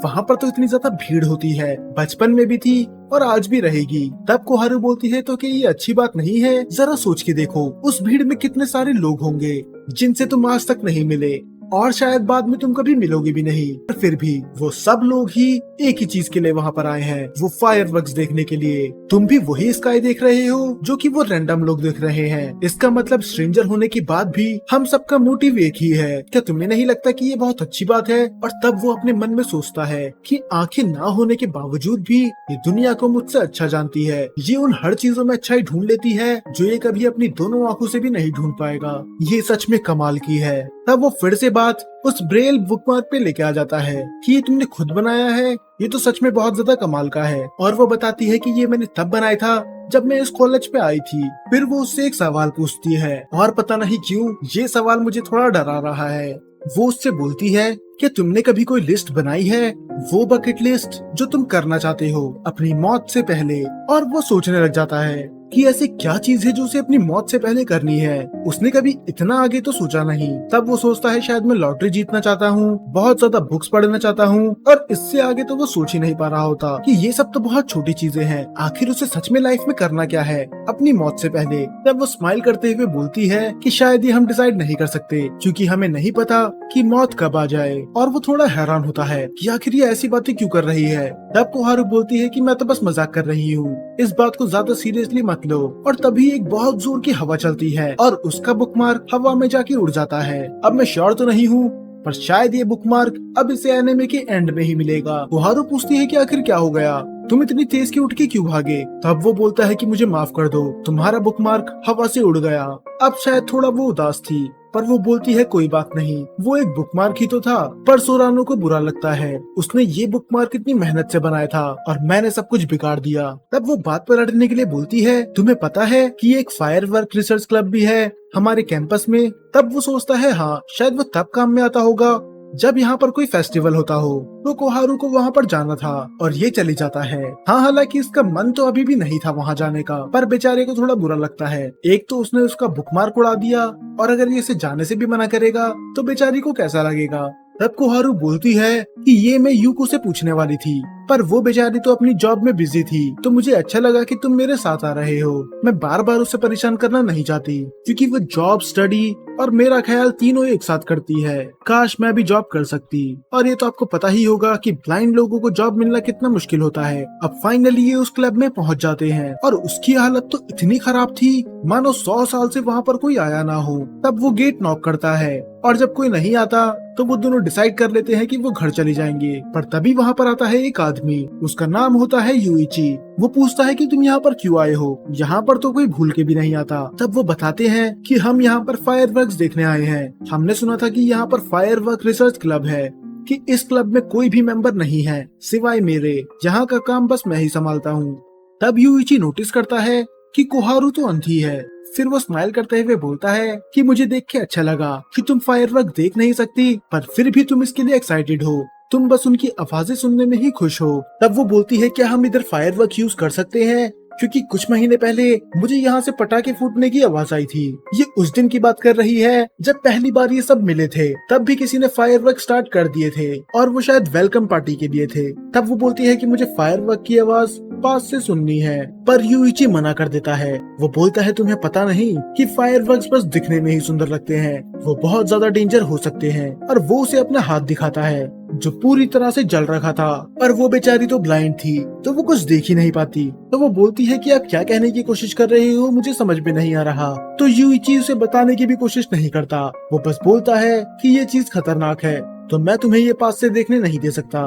वहाँ पर तो इतनी ज्यादा भीड़ होती है, बचपन में भी थी और आज भी रहेगी। तब कोहारू बोलती है, तो क्या ये अच्छी बात नहीं है? जरा सोच के देखो, उस भीड़ में कितने सारे लोग होंगे जिनसे तुम आज तक नहीं मिले और शायद बाद में तुम कभी मिलोगे भी नहीं, पर फिर भी वो सब लोग ही एक ही चीज के लिए वहाँ पर आए हैं, वो फायरवर्क्स देखने के लिए। तुम भी वही स्काई देख रहे हो जो कि वो रैंडम लोग देख रहे हैं। इसका मतलब स्ट्रेंजर होने के बाद भी हम सबका मोटिव एक ही है। क्या तुम्हें नहीं लगता कि ये बहुत अच्छी बात है? और तब वो अपने मन में सोचता है कि आंखें ना होने के बावजूद भी ये दुनिया को मुझसे अच्छा जानती है। ये उन हर चीजों में अच्छाई ढूंढ लेती है जो ये कभी अपनी दोनों आंखों से भी नहीं ढूंढ पाएगा। ये सच में कमाल की है। तब वो फिर से बात उस ब्रेल बुकमार्क पे लेके आ जाता है कि ये तुमने खुद बनाया है, ये तो सच में बहुत ज्यादा कमाल का है। और वो बताती है कि ये मैंने तब बनाया था जब मैं इस कॉलेज पे आई थी। फिर वो उससे एक सवाल पूछती है और पता नहीं क्यों ये सवाल मुझे थोड़ा डरा रहा है। वो उससे बोलती है, क्या तुमने कभी कोई लिस्ट बनाई है, वो बकेट लिस्ट जो तुम करना चाहते हो अपनी मौत से पहले? और वो सोचने लग जाता है कि ऐसी क्या चीज है जो उसे अपनी मौत से पहले करनी है। उसने कभी इतना आगे तो सोचा नहीं। तब वो सोचता है, शायद मैं लॉटरी जीतना चाहता हूँ, बहुत ज्यादा बुक्स पढ़ना चाहता हूँ, और इससे आगे तो वो सोच ही नहीं पा रहा होता कि ये सब तो बहुत छोटी चीजें हैं। आखिर उसे सच में लाइफ में करना क्या है अपनी मौत से पहले? तब वो स्माइल करते हुए बोलती है कि शायद ये हम डिसाइड नहीं कर सकते, क्योंकि हमें नहीं पता कि मौत कब आ जाए। और वो थोड़ा हैरान होता है कि आखिर ये ऐसी बातें क्यों कर रही है। तब कोहारू बोलती है कि मैं तो बस मजाक कर रही हूँ, इस बात को ज्यादा सीरियसली मत लो। और तभी एक बहुत जोर की हवा चलती है और उसका बुकमार्क हवा में जाके उड़ जाता है। अब मैं श्योर तो नहीं हूँ, पर शायद ये बुकमार्क अब इसे एनिमे के एंड में ही मिलेगा। कोहारू पूछती है कि आखिर क्या हो गया, तुम इतनी तेज की उठ के क्यों भागे? तब वो बोलता है कि मुझे माफ कर दो, तुम्हारा बुकमार्क हवा से उड़ गया। अब शायद थोड़ा वो उदास थी, पर वो बोलती है कोई बात नहीं, वो एक बुकमार्क ही तो था। पर सोरानो को बुरा लगता है, उसने ये बुकमार्क इतनी मेहनत से बनाया था और मैंने सब कुछ बिगाड़ दिया। तब वो बात पर अड़ने के लिए बोलती है, तुम्हें पता है कि एक फायरवर्क रिसर्च क्लब भी है हमारे कैंपस में? तब वो सोचता है, हाँ शायद वो तब काम में आता होगा जब यहाँ पर कोई फेस्टिवल होता हो। तो कोहारू को वहाँ पर जाना था और ये चली जाता है। हाँ, हालांकि इसका मन तो अभी भी नहीं था वहाँ जाने का, पर बेचारे को थोड़ा बुरा लगता है। एक तो उसने उसका बुकमार्क उड़ा दिया, और अगर ये इसे जाने से भी मना करेगा तो बेचारी को कैसा लगेगा। तब कोहारू बोलती है कि ये मैं यूको से पूछने वाली थी, पर वो बेचारी तो अपनी जॉब में बिजी थी, तो मुझे अच्छा लगा कि तुम मेरे साथ आ रहे हो। मैं बार बार उसे परेशान करना नहीं चाहती, क्योंकि वो जॉब, स्टडी और मेरा ख्याल तीनों एक साथ करती है। काश मैं भी जॉब कर सकती। और ये तो आपको पता ही होगा कि ब्लाइंड लोगों को जॉब मिलना कितना मुश्किल होता है। अब फाइनली ये उस क्लब में पहुंच जाते हैं और उसकी हालत तो इतनी खराब थी मानो 100 साल से वहाँ पर कोई आया ना हो। तब वो गेट नॉक करता है और जब कोई नहीं आता तो वो दोनों डिसाइड कर लेते हैं कि वो घर चले जाएंगे। पर तभी वहाँ पर आता है एक आदमी, उसका नाम होता है यूइची। वो पूछता है कि तुम यहाँ पर क्यों आए हो, यहाँ पर तो कोई भूल के भी नहीं आता। तब वो बताते हैं कि हम यहाँ पर फायरवर्क्स देखने आए हैं। हमने सुना था कि यहाँ पर फायरवर्क रिसर्च क्लब है, कि इस क्लब में कोई भी मेंबर नहीं है सिवाय मेरे, यहाँ का काम बस मैं ही संभालता हूँ। तब यूइची नोटिस करता है कि कोहारू तो अंधी है। फिर वो स्माइल करते हुए बोलता है कि मुझे देख के अच्छा लगा कि तुम फायरवर्क देख नहीं सकती, पर फिर भी तुम इसके लिए एक्साइटेड हो, तुम बस उनकी आवाजें सुनने में ही खुश हो। तब वो बोलती है, क्या हम इधर फायरवर्क यूज कर सकते हैं, क्योंकि कुछ महीने पहले मुझे यहाँ से पटाखे फूटने की आवाज आई थी। ये उस दिन की बात कर रही है जब पहली बार ये सब मिले थे। तब भी किसी ने फायरवर्क स्टार्ट कर दिए थे और वो शायद वेलकम पार्टी के लिए थे। तब वो बोलती है कि मुझे फायरवर्क की आवाज पास से सुननी है, पर यूइची मना कर देता है। वो बोलता है, तुम्हें पता नहीं कि फायरवर्क्स बस दिखने में ही सुंदर लगते हैं, वो बहुत ज्यादा डेंजर हो सकते हैं। और वो उसे अपना हाथ दिखाता है जो पूरी तरह से जल रखा था, पर वो बेचारी तो ब्लाइंड थी, तो वो कुछ देख ही नहीं पाती। तो वो बोलती है कि आप क्या कहने की कोशिश कर रहे हो, मुझे समझ में नहीं आ रहा। तो यूइची उसे बताने की भी कोशिश नहीं करता, वो बस बोलता है कि ये चीज खतरनाक है, तो मैं तुम्हें ये पास से देखने नहीं दे सकता।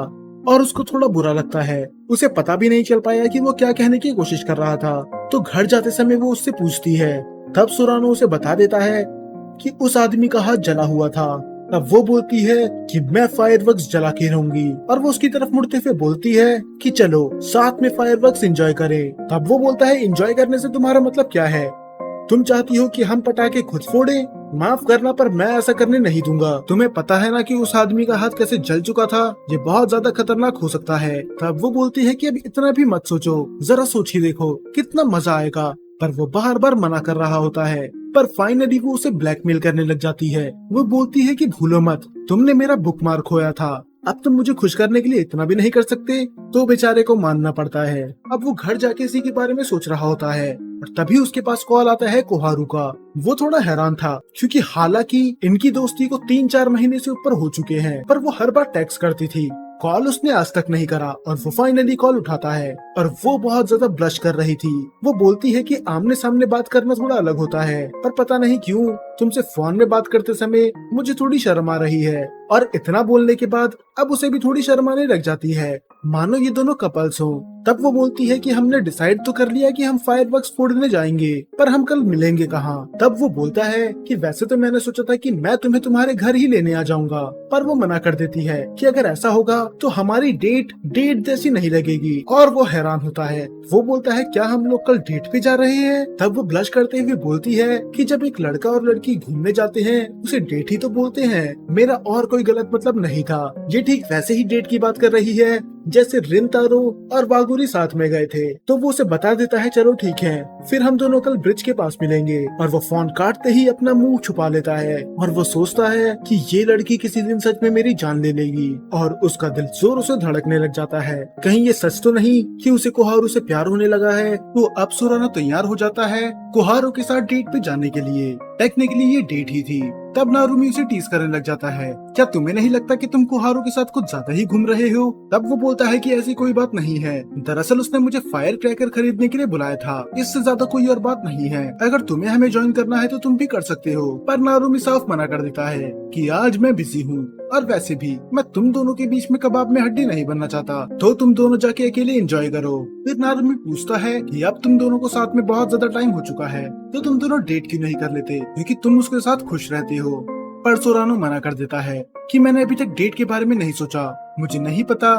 और उसको थोड़ा बुरा लगता है, उसे पता भी नहीं चल पाया कि वो क्या कहने की कोशिश कर रहा था। तो घर जाते समय वो उससे पूछती है, तब सोरानो उसे बता देता है कि उस आदमी का हाथ जला हुआ था। तब वो बोलती है कि मैं फायरवर्क्स जला के रहूंगी, और वो उसकी तरफ मुड़ते हुए बोलती है कि चलो साथ में फायरवर्क्स एंजॉय करें। तब वो बोलता है, एंजॉय करने से तुम्हारा मतलब क्या है? तुम चाहती हो कि हम पटाखे खुद फोड़े? माफ करना, पर मैं ऐसा करने नहीं दूंगा। तुम्हें पता है ना कि उस आदमी का हाथ कैसे जल चुका था, ये बहुत ज्यादा खतरनाक हो सकता है। तब वो बोलती है कि अब इतना भी मत सोचो, जरा सोच ही देखो कितना मजा आएगा। पर वो बार बार मना कर रहा होता है, पर फाइनली वो उसे ब्लैकमेल करने लग जाती है। वो बोलती है कि भूलो मत, तुमने मेरा बुकमार्क खोया था, अब तुम मुझे खुश करने के लिए इतना भी नहीं कर सकते। तो बेचारे को मानना पड़ता है। अब वो घर जाके इसी के बारे में सोच रहा होता है, और तभी उसके पास कॉल आता है कोहारू का। वो थोड़ा हैरान था, क्योंकि हालांकि इनकी दोस्ती को 3-4 महीने से ऊपर हो चुके हैं, पर वो हर बार टेक्स्ट करती थी, कॉल उसने आज तक नहीं करा। और वो फाइनली कॉल उठाता है, और वो बहुत ज्यादा ब्लश कर रही थी। वो बोलती है कि आमने सामने बात करना थोड़ा अलग होता है, पर पता नहीं क्यों तुमसे फोन में बात करते समय मुझे थोड़ी शर्म आ रही है। और इतना बोलने के बाद अब उसे भी थोड़ी शर्म आने लग जाती है, मानो ये दोनों कपल्स हो। तब वो बोलती है कि हमने डिसाइड तो कर लिया कि हम फायरवर्क्स फोड़ने जाएंगे, पर हम कल मिलेंगे कहाँ? तब वो बोलता है कि वैसे तो मैंने सोचा था कि मैं तुम्हें तुम्हारे घर ही लेने आ जाऊंगा, पर वो मना कर देती है कि अगर ऐसा होगा तो हमारी डेट जैसी नहीं लगेगी। और वो हैरान होता है, वो बोलता है क्या हम लोग कल डेट पे जा रहे हैं? तब वो ब्लश करते हुए बोलती है कि जब एक लड़का और लड़की घूमने जाते हैं उसे डेट ही तो बोलते हैं, मेरा और कोई गलत मतलब नहीं था। ये ठीक वैसे ही डेट की बात कर रही है जैसे रिंतारो और वागुरी साथ में गए थे। तो वो उसे बता देता है चलो ठीक है, फिर हम दोनों कल ब्रिज के पास मिलेंगे। और वो फोन काटते ही अपना मुंह छुपा लेता है, और वो सोचता है कि ये लड़की किसी दिन सच में मेरी जान ले लेगी। और उसका दिल जोरों से धड़कने लग जाता है, कहीं ये सच तो नहीं कि उसे कोहारू से प्यार होने लगा है। तो अब सोरानो तैयार हो जाता है कोहारू के साथ डेट पे जाने के लिए। टेक्निकली ये डेट ही थी। तब नारुमी उसे टीज करने लग जाता है, क्या तुम्हें नहीं लगता कि तुम कोहारू के साथ कुछ ज्यादा ही घूम रहे हो? तब वो बोलता है कि ऐसी कोई बात नहीं है, दरअसल उसने मुझे फायर क्रैकर खरीदने के लिए बुलाया था, इससे ज्यादा कोई और बात नहीं है। अगर तुम्हें हमें ज्वाइन करना है तो तुम भी कर सकते हो। पर नारुमी साफ मना कर देता है कि आज मैं बिजी हूँ, और वैसे भी मैं तुम दोनों के बीच में कबाब में हड्डी नहीं बनना चाहता, तो तुम दोनों जाके अकेले एंजॉय करो। फिर नारुमी पूछता है कि अब तुम दोनों को साथ में बहुत ज्यादा टाइम हो चुका है, तो तुम दोनों डेट क्यों नहीं कर लेते, क्योंकि तुम उसके साथ खुश रहते हो। पर सोरानो मना कर देता है कि मैंने अभी तक डेट के बारे में नहीं सोचा, मुझे नहीं पता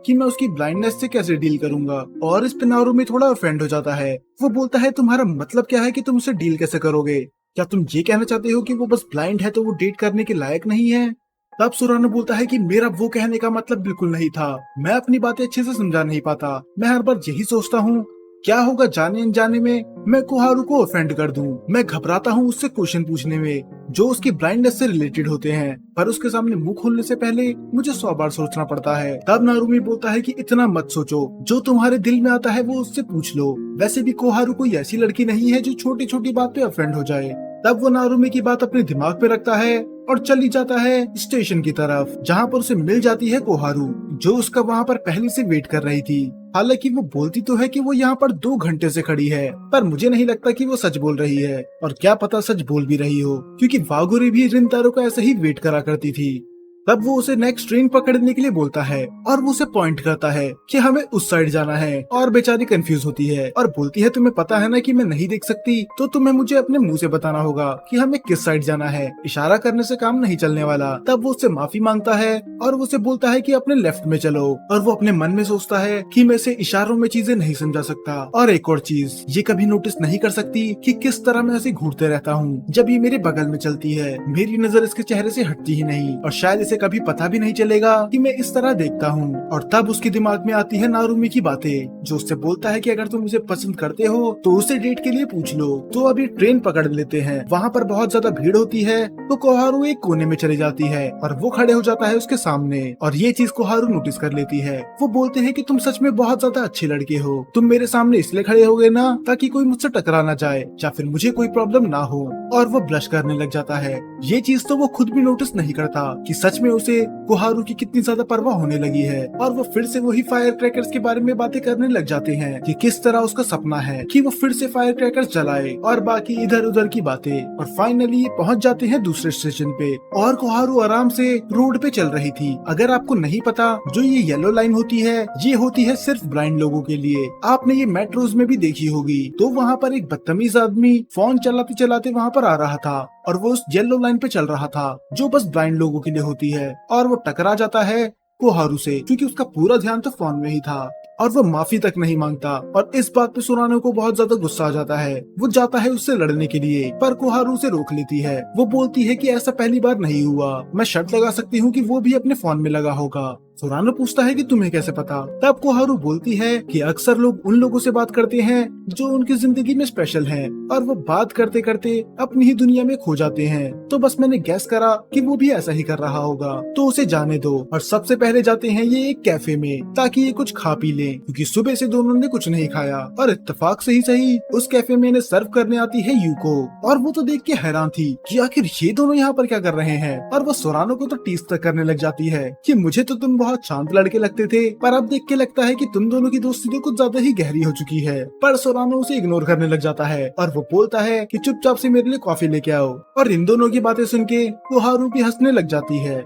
कि मैं उसकी ब्लाइंडनेस से कैसे डील करूंगा। और इस पे नारुमी थोड़ा ऑफेंड हो जाता है। वो बोलता है तुम्हारा मतलब क्या है कि तुम उसे डील कैसे करोगे? क्या तुम ये कहना चाहते हो कि वो बस ब्लाइंड है तो वो डेट करने के लायक नहीं है? तब सोरानो बोलता है कि मेरा वो कहने का मतलब बिल्कुल नहीं था, मैं अपनी बातें अच्छे से समझा नहीं पाता, मैं हर बार यही सोचता हूँ क्या होगा जाने अनजाने में मैं कोहारू को ऑफेंड कर दूं। मैं घबराता हूँ उससे क्वेश्चन पूछने में जो उसकी ब्लाइंडनेस से रिलेटेड होते हैं, पर उसके सामने मुंह खोलने से पहले मुझे 100 बार सोचना पड़ता है। तब नारुमी बोलता है कि इतना मत सोचो, जो तुम्हारे दिल में आता है वो उससे पूछ लो। वैसे भी कोहारू कोई ऐसी लड़की नहीं है जो छोटी छोटी बात पे ऑफेंड हो जाए। तब वो नारुमी की बात अपने दिमाग पे रखता है और चली जाता है स्टेशन की तरफ, जहाँ पर उसे मिल जाती है कोहारू, जो उसका वहाँ पर पहले से वेट कर रही थी। हालांकि वो बोलती तो है कि वो यहाँ पर 2 घंटे से खड़ी है, पर मुझे नहीं लगता कि वो सच बोल रही है, और क्या पता सच बोल भी रही हो, क्योंकि वागुरी भी रिंतारो को ऐसे ही वेट करा करती थी। तब वो उसे नेक्स्ट ट्रेन पकड़ने के लिए बोलता है, और वो उसे पॉइंट करता है कि हमें उस साइड जाना है, और बेचारी कंफ्यूज होती है और बोलती है तुम्हें पता है ना कि मैं नहीं देख सकती, तो तुम्हें मुझे अपने मुंह से बताना होगा कि हमें किस साइड जाना है, इशारा करने से काम नहीं चलने वाला। तब वो उससे माफी मांगता है और वो उसे बोलता है कि अपने लेफ्ट में चलो, और वो अपने मन में सोचता है कि मैं इसे इशारों में चीजें नहीं समझा सकता। और एक और चीज, ये कभी नोटिस नहीं कर सकती कि किस तरह मैं ऐसे घूरते रहता हूँ जब ये मेरे बगल में चलती है, मेरी नजर इसके चेहरे से हटती ही नहीं, और शायद इसे कभी पता भी नहीं चलेगा कि मैं इस तरह देखता हूँ। और तब उसके दिमाग में आती है नारुमी की बातें, जो उससे बोलता है कि अगर तुम उसे पसंद करते हो तो उसे डेट के लिए पूछ लो। तो अभी ट्रेन पकड़ लेते हैं, वहाँ पर बहुत ज्यादा भीड़ होती है, तो कोहारू एक कोने में चली जाती है और वो खड़े हो जाता है उसके सामने, और ये चीज कोहारू नोटिस कर लेती है। वो बोलते हैं कि तुम सच में बहुत ज्यादा अच्छे लड़के हो, तुम मेरे सामने इसलिए खड़े हो गए ना ताकि कोई मुझसे टकरा ना जाए या फिर मुझे कोई प्रॉब्लम ना हो। और वो ब्लश करने लग जाता है। ये चीज तो वो खुद भी नोटिस नहीं करता कि सच में उसे कोहारू की कितनी ज्यादा परवाह होने लगी है और वो फिर से वही फायर क्रैकर्स के बारे में बातें करने लग जाते हैं कि किस तरह उसका सपना है कि वो फिर से फायर क्रैकर्स जलाए और बाकी इधर उधर की बातें। और फाइनली ये पहुंच जाते हैं दूसरे स्टेशन पे और कोहारू आराम से रोड पे चल रही थी। अगर आपको नहीं पता, जो ये येलो लाइन होती है ये होती है सिर्फ ब्लाइंड लोगों के लिए। आपने ये मेट्रोज में भी देखी होगी। तो वहाँ पर एक बदतमीज आदमी फोन चलाते चलाते वहाँ पर आ रहा था और वो उस येलो लाइन पे चल रहा था जो बस ब्लाइंड लोगों के लिए होती है और वो टकरा जाता है कोहारू से क्योंकि उसका पूरा ध्यान तो फोन में ही था और वो माफी तक नहीं मांगता। और इस बात पे सुरानो को बहुत ज्यादा गुस्सा आ जाता है। वो जाता है उससे लड़ने के लिए पर कोहारू उसे रोक लेती है। वो बोलती है कि ऐसा पहली बार नहीं हुआ, मैं शर्त लगा सकती हूँ कि वो भी अपने फोन में लगा होगा। सुरानो पूछता है कि तुम्हें कैसे पता। तब कोहारू बोलती है कि अक्सर लोग उन लोगों से बात करते हैं जो उनकी जिंदगी में स्पेशल हैं और वो बात करते करते अपनी ही दुनिया में खो जाते हैं। तो बस मैंने गैस करा कि वो भी ऐसा ही कर रहा होगा, तो उसे जाने दो। और सबसे पहले जाते हैं ये एक कैफे में ताकि ये कुछ खा पी ले क्योंकि सुबह से दोनों ने कुछ नहीं खाया। और इत्तेफाक से ही सही उस कैफे में इन्हें सर्व करने आती है यूको और वो तो देख के हैरान थी कि आखिर ये दोनों यहाँ पर क्या कर रहे हैं। और वो सुरानो को तो टीज तक करने लग जाती है कि मुझे तो तुम बहुत शांत लड़के लगते थे पर अब देख के लगता है कि तुम दोनों की दोस्ती तो कुछ ज्यादा ही गहरी हो चुकी है। पर सुरानो उसे इग्नोर करने लग जाता है और वो बोलता है कि चुपचाप से मेरे लिए कॉफी लेके आओ। और इन दोनों की बातें सुन के कोहारू भी हंसने लग जाती है।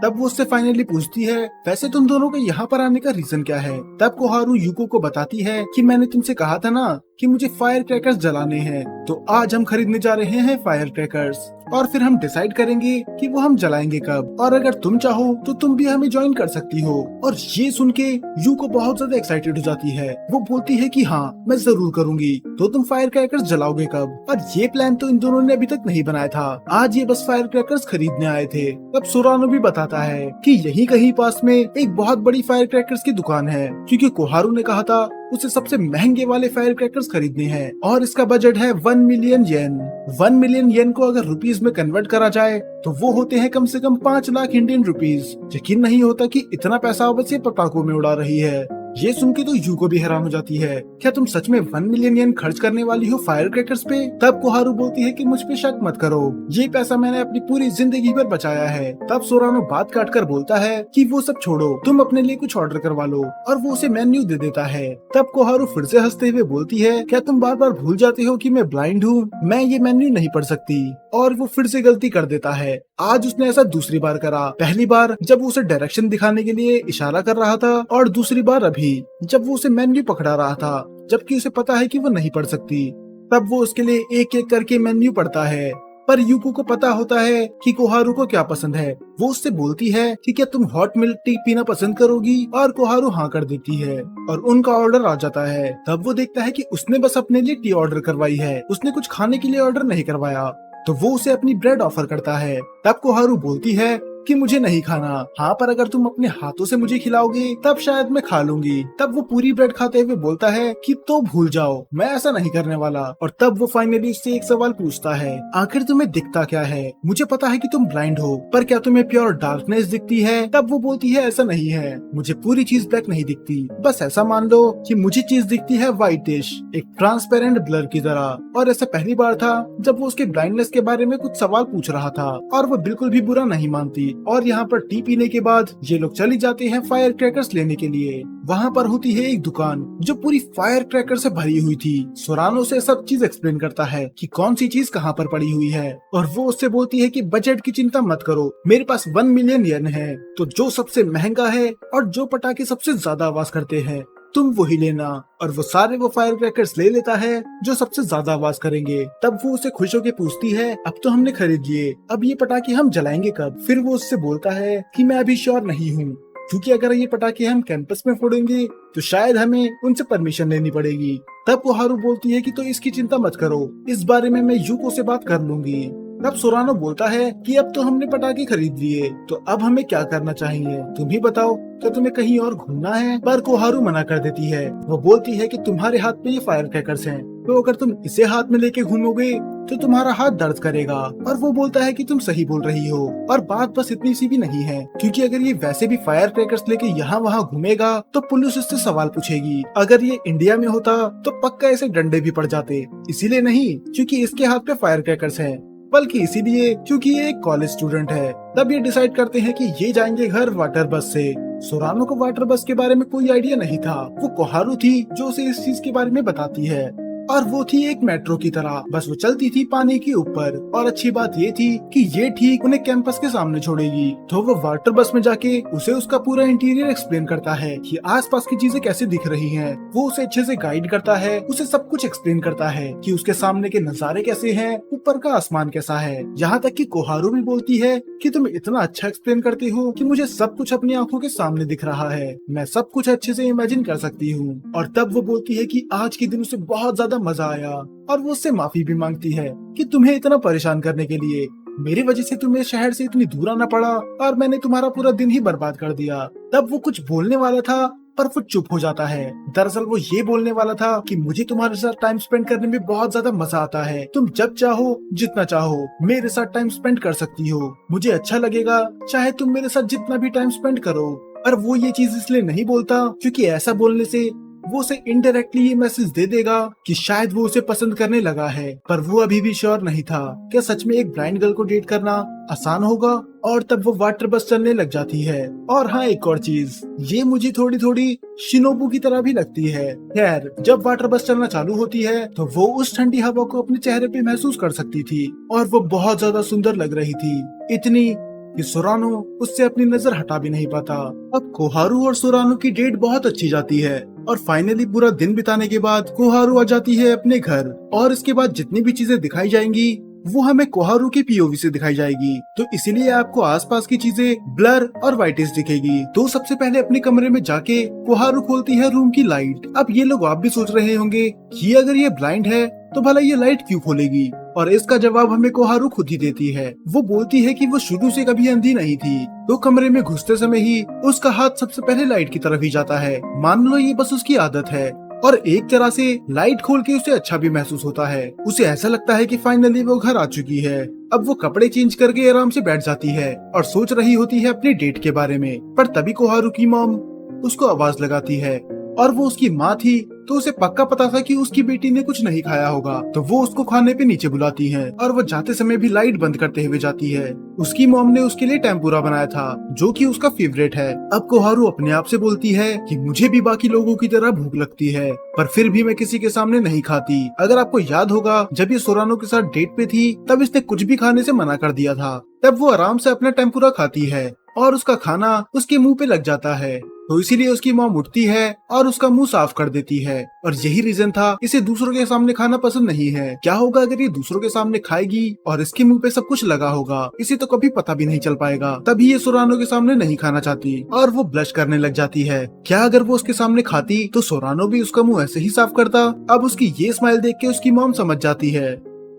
तब वो उससे फाइनली पूछती है, वैसे तुम दोनों के यहाँ पर आने का रीजन क्या है। तब कोहारू यूको को बताती है कि मैंने तुमसे कहा था ना कि मुझे फायर क्रैकर्स जलाने हैं, तो आज हम खरीदने जा रहे हैं फायर क्रैकर्स और फिर हम डिसाइड करेंगे कि वो हम जलाएंगे कब। और अगर तुम चाहो तो तुम भी हमें ज्वाइन कर सकती हो। और ये सुन के यूको बहुत ज्यादा एक्साइटेड हो जाती है। वो बोलती है कि हाँ मैं जरूर करूंगी। तो तुम फायर क्रैकर्स जलाओगे कब। और ये प्लान तो इन दोनों ने अभी तक नहीं बनाया था, आज ये बस फायर क्रैकर्स खरीदने आए थे। तब सुरानो भी बताता है कि यहीं कहीं पास में एक बहुत बड़ी फायर क्रैकर्स की दुकान है क्योंकि कोहारू ने कहा था उसे सबसे महंगे वाले फायर क्रैकर्स खरीदने हैं और इसका बजट है 1 मिलियन येन। 1 मिलियन येन को अगर रुपीस में कन्वर्ट करा जाए तो वो होते हैं कम से कम 5 लाख इंडियन रुपीस। यकीन नहीं होता कि इतना पैसा बस ये पटाखों में उड़ा रही है। ये सुन के तो यूको भी हैरान हो जाती है, क्या तुम सच में 1 मिलियन येन खर्च करने वाली हो फायर क्रैकर्स पे। तब कोहारू बोलती है कि मुझ पे शक मत करो, ये पैसा मैंने अपनी पूरी जिंदगी भर बचाया है। तब सोरानो बात काट कर बोलता है कि वो सब छोड़ो, तुम अपने लिए कुछ ऑर्डर करवा लो और वो उसे मेन्यू दे देता है। तब कोहारू फिर से हंसते हुए बोलती है, क्या तुम बार बार भूल जाते हो कि मैं ब्लाइंड हूँ, मैं ये मेन्यू नहीं पढ़ सकती। और वो फिर से गलती कर देता है। आज उसने ऐसा दूसरी बार करा, पहली बार जब वो उसे डायरेक्शन दिखाने के लिए इशारा कर रहा था और दूसरी बार अभी जब वो उसे मेन्यू पकड़ा रहा था जबकि उसे पता है कि वो नहीं पढ़ सकती। तब वो उसके लिए एक एक करके मेन्यू पढ़ता है पर यूको को पता होता है कि कोहारू को क्या पसंद है। वो उससे बोलती है कि क्या तुम हॉट मिल्क टी पीना पसंद करोगी और कोहारू हाँ कर देती है और उनका ऑर्डर आ जाता है। तब वो देखता है कि उसने बस अपने लिए टी ऑर्डर करवाई है, उसने कुछ खाने के लिए ऑर्डर नहीं करवाया। तो वो उसे अपनी ब्रेड ऑफर करता है। तब कोहारू बोलती है कि मुझे नहीं खाना, हाँ पर अगर तुम अपने हाथों से मुझे खिलाओगे तब शायद मैं खा लूंगी। तब वो पूरी ब्रेड खाते हुए बोलता है कि तो भूल जाओ, मैं ऐसा नहीं करने वाला। और तब वो फाइनली उससे एक सवाल पूछता है, आखिर तुम्हें दिखता क्या है। मुझे पता है कि तुम ब्लाइंड हो पर क्या तुम्हें प्योर डार्कनेस दिखती है। तब वो बोलती है ऐसा नहीं है, मुझे पूरी चीज ब्लैक नहीं दिखती, बस ऐसा मान लो कि मुझे चीज दिखती है व्हाइटिश, एक ट्रांसपेरेंट ब्लर की तरह। और ऐसा पहली बार था जब वो उसके ब्लाइंडनेस के बारे में कुछ सवाल पूछ रहा था और वो बिल्कुल भी बुरा नहीं मानती। और यहाँ पर टी पीने के बाद ये लोग चली जाते हैं फायर क्रैकर्स लेने के लिए। वहाँ पर होती है एक दुकान जो पूरी फायर क्रैकर से भरी हुई थी। सोरानो से सब चीज एक्सप्लेन करता है कि कौन सी चीज कहाँ पर पड़ी हुई है और वो उससे बोलती है कि बजट की चिंता मत करो, मेरे पास 1 मिलियन येन है, तो जो सबसे महंगा है और जो पटाखे सबसे ज्यादा आवाज करते हैं तुम वही लेना। और वो सारे वो फायर क्रैकर्स ले लेता है जो सबसे ज्यादा आवाज करेंगे। तब वो उसे खुश होकर पूछती है, अब तो हमने खरीद लिए, अब ये पटाखे हम जलाएंगे कब। फिर वो उससे बोलता है कि मैं अभी श्योर नहीं हूँ क्योंकि अगर ये पटाखे हम कैंपस में फोड़ेंगे तो शायद हमें उनसे परमिशन लेनी पड़ेगी। तब कोहारू बोलती है कि तो इसकी चिंता मत करो, इस बारे में मैं यूको से बात कर लूंगी। तब सोरानो बोलता है कि अब तो हमने पटाखे खरीद लिए, तो अब हमें क्या करना चाहिए, तुम ही बताओ, क्या तुम्हें कहीं और घूमना है। पर कोहारू मना कर देती है। वो बोलती है कि तुम्हारे हाथ में ये फायर क्रैकर्स हैं, तो अगर तुम इसे हाथ में लेके घूमोगे तो तुम्हारा हाथ दर्द करेगा। और वो बोलता है कि तुम सही बोल रही हो। और बात बस इतनी सी भी नहीं है क्योंकि अगर ये वैसे भी फायर क्रैकर्स लेके यहाँ वहाँ घूमेगा तो पुलिस इससे सवाल पूछेगी। अगर ये इंडिया में होता तो पक्का ऐसे डंडे भी पड़ जाते, इसीलिए नहीं क्योंकि इसके हाथ पे फायर क्रैकर्स हैं। बल्कि इसीलिए क्योंकि ये एक कॉलेज स्टूडेंट है। तब ये डिसाइड करते हैं कि ये जाएंगे घर वाटर बस से। सोरानो को वाटर बस के बारे में कोई आइडिया नहीं था। वो कोहारू थी जो उसे इस चीज के बारे में बताती है, और वो थी एक मेट्रो की तरह, बस वो चलती थी पानी के ऊपर। और अच्छी बात ये थी कि ये ठीक उन्हें कैंपस के सामने छोड़ेगी। तो वो वाटर बस में जाके उसे उसका पूरा इंटीरियर एक्सप्लेन करता है कि आसपास की चीजें कैसे दिख रही हैं। वो उसे अच्छे से गाइड करता है, उसे सब कुछ एक्सप्लेन करता है कि उसके सामने के नजारे कैसे हैं, ऊपर का आसमान कैसा है। यहाँ तक कि कोहारू भी बोलती है कि तुम इतना अच्छा एक्सप्लेन करती हो कि मुझे सब कुछ अपनी आंखों के सामने दिख रहा है, मैं सब कुछ अच्छे से इमेजिन कर सकती हूँ। और तब वो बोलती है कि आज के दिन उसे बहुत ज्यादा मजा आया, और वो उससे माफी भी मांगती है कि तुम्हें इतना परेशान करने के लिए, मेरी वजह से तुम्हें शहर से इतनी दूर आना पड़ा और मैंने तुम्हारा पूरा दिन ही बर्बाद कर दिया। तब वो कुछ बोलने वाला था पर वो चुप हो जाता है। दरअसल वो ये बोलने वाला था कि मुझे तुम्हारे साथ टाइम स्पेंड करने में बहुत ज्यादा मजा आता है, तुम जब चाहो जितना चाहो मेरे साथ टाइम स्पेंड कर सकती हो, मुझे अच्छा लगेगा चाहे तुम मेरे साथ जितना भी टाइम स्पेंड करो। पर वो ये चीज इसलिए नहीं बोलता क्योंकि ऐसा बोलने से वो उसे इनडायरेक्टली ये मैसेज दे देगा कि शायद वो उसे पसंद करने लगा है। पर वो अभी भी श्योर नहीं था क्या सच में एक ब्लाइंड गर्ल को डेट करना आसान होगा। और तब वो वाटर बस चलने लग जाती है। और हाँ, एक और चीज, ये मुझे थोड़ी थोड़ी शिनोबू की तरह भी लगती है। खैर, जब वाटर बस चलना चालू होती है तो वो उस ठंडी हवा को अपने चेहरे पे महसूस कर सकती थी, और वो बहुत ज्यादा सुंदर लग रही थी, इतनी कि सोरानो उससे अपनी नजर हटा भी नहीं पाता। अब कोहारू और सोरानो की डेट बहुत अच्छी जाती है, और फाइनली पूरा दिन बिताने के बाद कोहारू आ जाती है अपने घर। और इसके बाद जितनी भी चीजें दिखाई जाएंगी वो हमें कोहारू के पीओवी से दिखाई जाएगी, तो इसीलिए आपको आसपास की चीजें ब्लर और वाइटिश दिखेगी। तो सबसे पहले अपने कमरे में जाके कोहारू खोलती है रूम की लाइट। अब ये लोग आप भी सोच रहे होंगे कि अगर ये ब्लाइंड है तो भला ये लाइट क्यों खोलेगी, और इसका जवाब हमें कोहारू खुद ही देती है। वो बोलती है कि वो शुरू से कभी अंधी नहीं थी, तो कमरे में घुसते समय ही उसका हाथ सबसे पहले लाइट की तरफ ही जाता है। मान लो ये बस उसकी आदत है, और एक तरह से लाइट खोल के उसे अच्छा भी महसूस होता है। उसे ऐसा लगता है कि फाइनली वो घर आ चुकी है। अब वो कपड़े चेंज करके आराम से बैठ जाती है और सोच रही होती है अपने डेट के बारे में। पर तभी कोहारू की मॉम उसको आवाज लगाती है, और वो उसकी माँ थी, तो उसे पक्का पता था कि उसकी बेटी ने कुछ नहीं खाया होगा, तो वो उसको खाने पे नीचे बुलाती है, और वो जाते समय भी लाइट बंद करते हुए जाती है। उसकी मॉम ने उसके लिए टेम्पुरा बनाया था जो कि उसका फेवरेट है। अब कोहारू अपने आप से बोलती है कि मुझे भी बाकी लोगों की तरह भूख लगती है, पर फिर भी मैं किसी के सामने नहीं खाती। अगर आपको याद होगा, जब ये सोरानो के साथ डेट पे थी तब इसने कुछ भी खाने से मना कर दिया था। तब वो आराम से अपना टेम्पुरा खाती है और उसका खाना उसके मुंह पे लग जाता है, तो इसीलिए उसकी मॉम उठती है और उसका मुंह साफ कर देती है। और यही रीजन था, इसे दूसरों के सामने खाना पसंद नहीं है। क्या होगा अगर ये दूसरों के सामने खाएगी और इसके मुंह पे सब कुछ लगा होगा, इसे तो कभी पता भी नहीं चल पाएगा। तभी ये सोरानो के सामने नहीं खाना चाहती और वो ब्लश करने लग जाती है। क्या अगर वो उसके सामने खाती तो सोरानो भी उसका मुंह ऐसे ही साफ करता। अब उसकी ये स्माइल देख के उसकी मॉम समझ जाती है,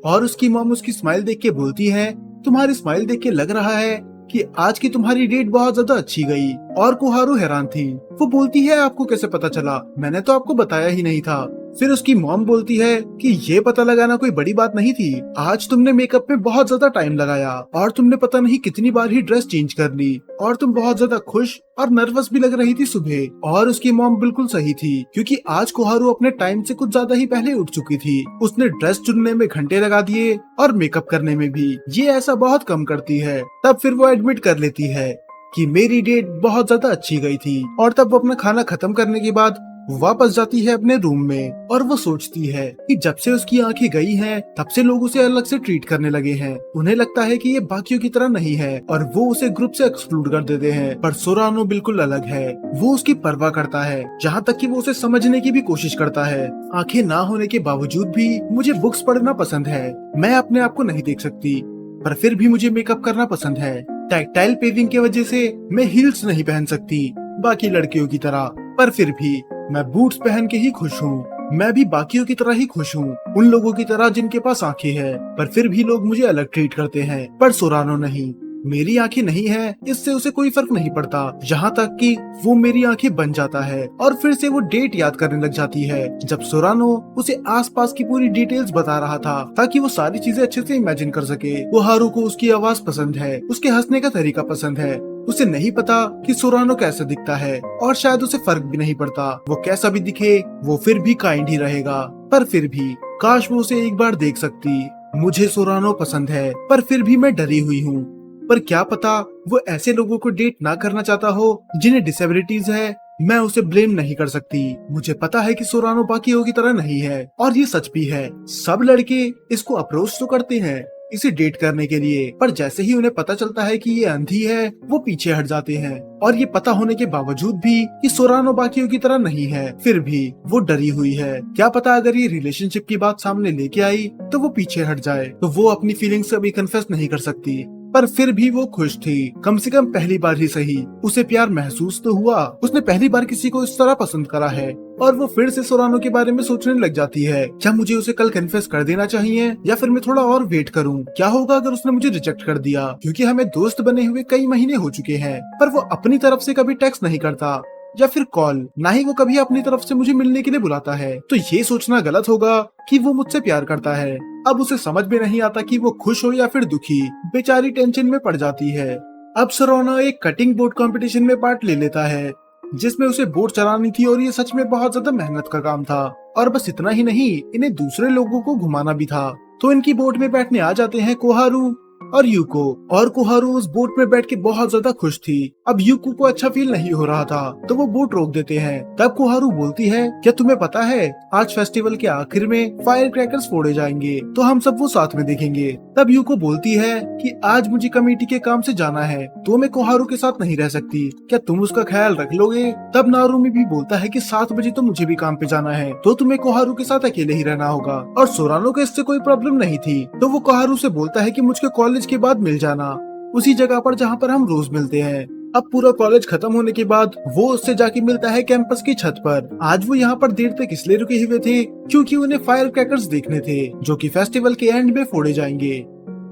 और उसकी मॉम उसकी स्माइल देख के बोलती है, तुम्हारी स्माइल देख के लग रहा है कि आज की तुम्हारी डेट बहुत ज्यादा अच्छी गई। और कोहारू हैरान थी। वो बोलती है, आपको कैसे पता चला, मैंने तो आपको बताया ही नहीं था। फिर उसकी मॉम बोलती है कि ये पता लगाना कोई बड़ी बात नहीं थी, आज तुमने मेकअप में बहुत ज्यादा टाइम लगाया और तुमने पता नहीं कितनी बार ही ड्रेस चेंज कर ली, और तुम बहुत ज्यादा खुश और नर्वस भी लग रही थी सुबह। और उसकी मॉम बिल्कुल सही थी, क्योंकि आज कोहारू अपने टाइम से कुछ ज्यादा ही पहले उठ चुकी थी। उसने ड्रेस चुनने में घंटे लगा दिए और मेकअप करने में भी। ये ऐसा बहुत कम करती है। तब फिर वो एडमिट कर लेती है कि मेरी डेट बहुत ज्यादा अच्छी गई थी। और तब वो अपना खाना खत्म करने के बाद वापस जाती है अपने रूम में, और वो सोचती है कि जब से उसकी आंखें गई हैं, तब से लोग उसे अलग से ट्रीट करने लगे हैं। उन्हें लगता है कि ये बाकियों की तरह नहीं है, और वो उसे ग्रुप से एक्सक्लूड कर देते हैं। पर सोरानो बिल्कुल अलग है। वो उसकी परवाह करता है, जहाँ तक कि वो उसे समझने की भी कोशिश करता है। आंखें ना होने के बावजूद भी मुझे बुक्स पढ़ना पसंद है। मैं अपने आप को नहीं देख सकती, पर फिर भी मुझे मेकअप करना पसंद है। टैक्टाइल पेविंग की वजह से मैं हील्स नहीं पहन सकती बाकी लड़कियों की तरह, पर फिर भी मैं बूट्स पहन के ही खुश हूँ। मैं भी बाकियों की तरह ही खुश हूँ, उन लोगों की तरह जिनके पास आंखें हैं, पर फिर भी लोग मुझे अलग ट्रीट करते हैं। पर सोरानो नहीं, मेरी आंखें नहीं है, इससे उसे कोई फर्क नहीं पड़ता। यहाँ तक कि वो मेरी आंखें बन जाता है, और फिर से वो डेट याद करने लग जाती है जब सोरानो उसे आसपास की पूरी डिटेल्स बता रहा था, ताकि वो सारी चीजें अच्छे से इमेजिन कर सके। कोहारू को उसकी आवाज पसंद है, उसके हंसने का तरीका पसंद है। उसे नहीं पता कि सोरानो कैसा दिखता है, और शायद उसे फर्क भी नहीं पड़ता। वो कैसा भी दिखे, वो फिर भी काइंड ही रहेगा। पर फिर भी काश वो उसे एक बार देख सकती। मुझे सोरानो पसंद है, पर फिर भी मैं डरी हुई हूँ। पर क्या पता वो ऐसे लोगों को डेट ना करना चाहता हो जिन्हें डिसेबिलिटीज है। मैं उसे ब्लेम नहीं कर सकती। मुझे पता है कि सोरानो बाकियों की तरह नहीं है, और ये सच भी है। सब लड़के इसको अप्रोच तो करते हैं इसे डेट करने के लिए, पर जैसे ही उन्हें पता चलता है कि ये अंधी है, वो पीछे हट जाते हैं। और ये पता होने के बावजूद भी कि सोरानो बाकियों की तरह नहीं है, फिर भी वो डरी हुई है। क्या पता अगर ये रिलेशनशिप की बात सामने लेके आई तो वो पीछे हट जाए, तो वो अपनी फीलिंग्स अभी कन्फेस नहीं कर सकती। पर फिर भी वो खुश थी। कम से कम पहली बार ही सही उसे प्यार महसूस तो हुआ। उसने पहली बार किसी को इस तरह पसंद करा है। और वो फिर से सोरानो के बारे में सोचने लग जाती है, क्या मुझे उसे कल कन्फेस कर देना चाहिए या फिर मैं थोड़ा और वेट करूं? क्या होगा अगर उसने मुझे रिजेक्ट कर दिया? क्योंकि हमें दोस्त बने हुए कई महीने हो चुके हैं, पर वो अपनी तरफ से कभी टेक्स्ट नहीं करता या फिर कॉल, ना ही वो कभी अपनी तरफ से मुझे मिलने के लिए बुलाता है। तो ये सोचना गलत होगा कि वो मुझसे प्यार करता है। अब उसे समझ में नहीं आता कि वो खुश हो या फिर दुखी। बेचारी टेंशन में पड़ जाती है। अब सोरानो एक कटिंग बोर्ड कंपटीशन में पार्ट ले लेता है, जिसमें उसे बोट चलानी थी, और ये सच में बहुत ज्यादा मेहनत का काम था। और बस इतना ही नहीं, इन्हें दूसरे लोगों को घुमाना भी था। तो इनकी बोट में बैठने आ जाते हैं कोहारू और यूको। और कोहारू उस बोट में बैठ के बहुत ज्यादा खुश थी। अब यूको को अच्छा फील नहीं हो रहा था, तो वो बोट रोक देते हैं। तब कोहारू बोलती है, क्या तुम्हें पता है आज फेस्टिवल के आखिर में फायर क्रैकर्स फोड़े जाएंगे, तो हम सब वो साथ में देखेंगे। तब यूको बोलती है कि आज मुझे कमेटी के काम से जाना है, तो मैं कोहारू के साथ नहीं रह सकती, क्या तुम उसका ख्याल रख लोगे? तब नारुमी भी बोलता है कि 7 बजे तो मुझे भी काम पे जाना है, तो तुम्हें कोहारू के साथ अकेले ही रहना होगा। और सोरानो को इससे कोई प्रॉब्लम नहीं थी, तो वो कोहारू से बोलता है कि मुझको कॉलेज के बाद मिल जाना, उसी जगह पर जहाँ पर हम रोज मिलते हैं। अब पूरा कॉलेज खत्म होने के बाद वो उससे जाके मिलता है कैंपस की छत पर। आज वो यहाँ पर देर तक इसलिए रुके हुए थे क्योंकि उन्हें फायर क्रैकर्स देखने थे, जो कि फेस्टिवल के एंड में फोड़े जाएंगे।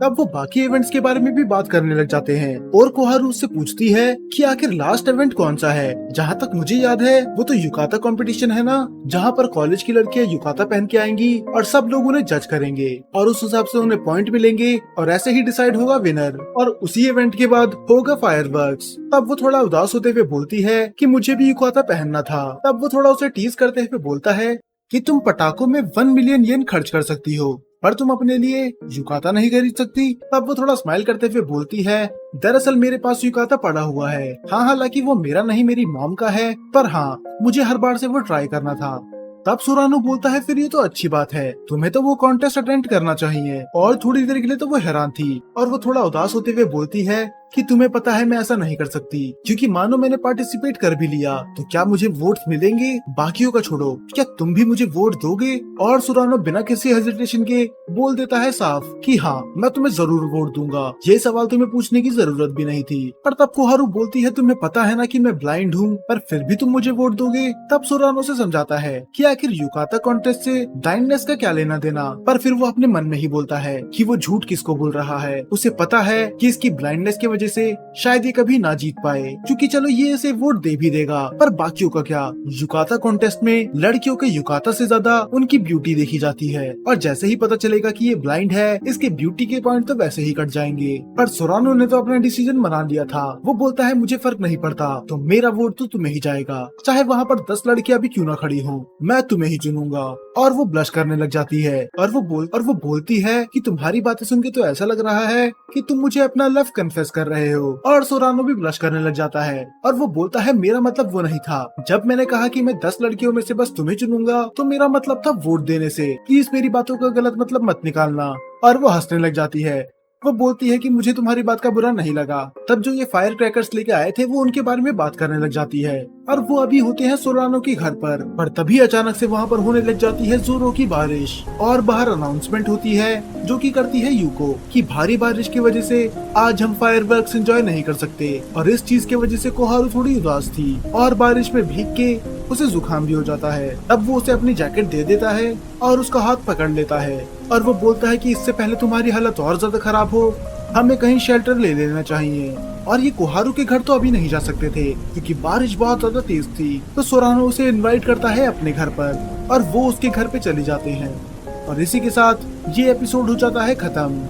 तब वो बाकी इवेंट्स के बारे में भी बात करने लग जाते हैं, और कोहारू उससे पूछती है कि आखिर लास्ट इवेंट कौन सा है। जहाँ तक मुझे याद है वो तो युकाता कंपटीशन है ना, जहाँ पर कॉलेज की लड़कियां युकाता पहन के आएंगी और सब लोग उन्हें जज करेंगे, और उस हिसाब से उन्हें पॉइंट मिलेंगे, और ऐसे ही डिसाइड होगा विनर। और उसी इवेंट के बाद होगा फायरवर्क्स। तब वो थोड़ा उदास होते हुए बोलती है कि मुझे भी युकाता पहनना था। तब वो थोड़ा उसे टीज करते हुए बोलता है कि तुम पटाखों में 1 मिलियन येन खर्च कर सकती हो, पर तुम अपने लिए युकाता नहीं खरीद सकती। तब वो थोड़ा स्माइल करते हुए बोलती है, दरअसल मेरे पास युकाता पड़ा हुआ है। हाँ, हालांकि वो मेरा नहीं मेरी मॉम का है, पर हाँ मुझे हर बार से वो ट्राई करना था। तब सोरानो बोलता है, फिर ये तो अच्छी बात है, तुम्हें तो वो कॉन्टेस्ट अटेंड करना चाहिए। और थोड़ी देर के लिए तो वो हैरान थी, और वो थोड़ा उदास होते हुए बोलती है कि तुम्हें पता है मैं ऐसा नहीं कर सकती, क्योंकि मानो मैंने पार्टिसिपेट कर भी लिया तो क्या मुझे वोट मिलेंगे? बाकियों का छोड़ो, क्या तुम भी मुझे वोट दोगे? और सोरानो बिना किसी हेजिटेशन के बोल देता है साफ कि हाँ मैं तुम्हें जरूर वोट दूंगा, ये सवाल तुम्हें पूछने की जरूरत भी नहीं थी। पर तब कोहारू बोलती है, तुम्हें पता है ना कि मैं ब्लाइंड हूँ, पर फिर भी तुम मुझे वोट दोगे? तब सोरानो से समझाता है कि आखिर युकाता कॉन्टेस्ट से ब्लाइंडनेस का क्या लेना देना। पर फिर वो अपने मन में ही बोलता है कि वो झूठ किसको बोल रहा है। उसे पता है कि इसकी ब्लाइंडनेस की वजह से शायद ये कभी ना जीत पाए, क्योंकि चलो ये इसे वोट दे भी देगा, पर बाकियों का क्या? युकाता कॉन्टेस्ट में लड़कियों के युकाता से ज्यादा उनकी ब्यूटी देखी जाती है, और जैसे ही पता चलेगा कि ये ब्लाइंड है, इसके ब्यूटी के पॉइंट तो वैसे ही कट जाएंगे। पर सोरानो ने तो अपना डिसीजन बना लिया था। वो बोलता है, मुझे फर्क नहीं पड़ता, तो मेरा वोट तो तुम्हें ही जाएगा, चाहे वहाँ पर 10 लड़कियां भी क्यों ना खड़ी हो, मैं तुम्हें ही चुनूंगा। और वो ब्लश करने लग जाती है, और वो बोलती है कि तुम्हारी बातें सुन के तो ऐसा लग रहा है कि तुम मुझे अपना लव कन्फेस कर रहे हो। और सोरानो भी ब्लश करने लग जाता है, और वो बोलता है, मेरा मतलब वो नहीं था। जब मैंने कहा कि मैं 10 लड़कियों में से बस तुम्हें चुनूंगा, तो मेरा मतलब था वोट देने से। प्लीज मेरी बातों का गलत मतलब मत निकालना। और वो हंसने लग जाती है। वो बोलती है कि मुझे तुम्हारी बात का बुरा नहीं लगा। तब जो ये फायर क्रैकर्स लेके आए थे वो उनके बारे में बात करने लग जाती है, और वो अभी होते हैं सोरानो के घर पर तभी अचानक से वहाँ पर होने लग जाती है जोरों की बारिश, और बाहर अनाउंसमेंट होती है जो कि करती है यूको कि भारी बारिश की वजह से आज हम फायरवर्क्स एंजॉय नहीं कर सकते। और इस चीज की वजह से कोहारू थोड़ी उदास थी, और बारिश में भीग के उसे जुकाम भी हो जाता है। तब वो उसे अपनी जैकेट दे देता है और उसका हाथ पकड़ लेता है, और वो बोलता है कि इससे पहले तुम्हारी हालत और ज्यादा खराब हो, हमें कहीं शेल्टर ले लेना चाहिए। और ये कोहारू के घर तो अभी नहीं जा सकते थे क्योंकि बारिश बहुत ज्यादा तेज थी। तो सोरानो उसे इनवाइट करता है अपने घर पर, और वो उसके घर पे चले जाते हैं। और इसी के साथ ये एपिसोड हो जाता है खत्म।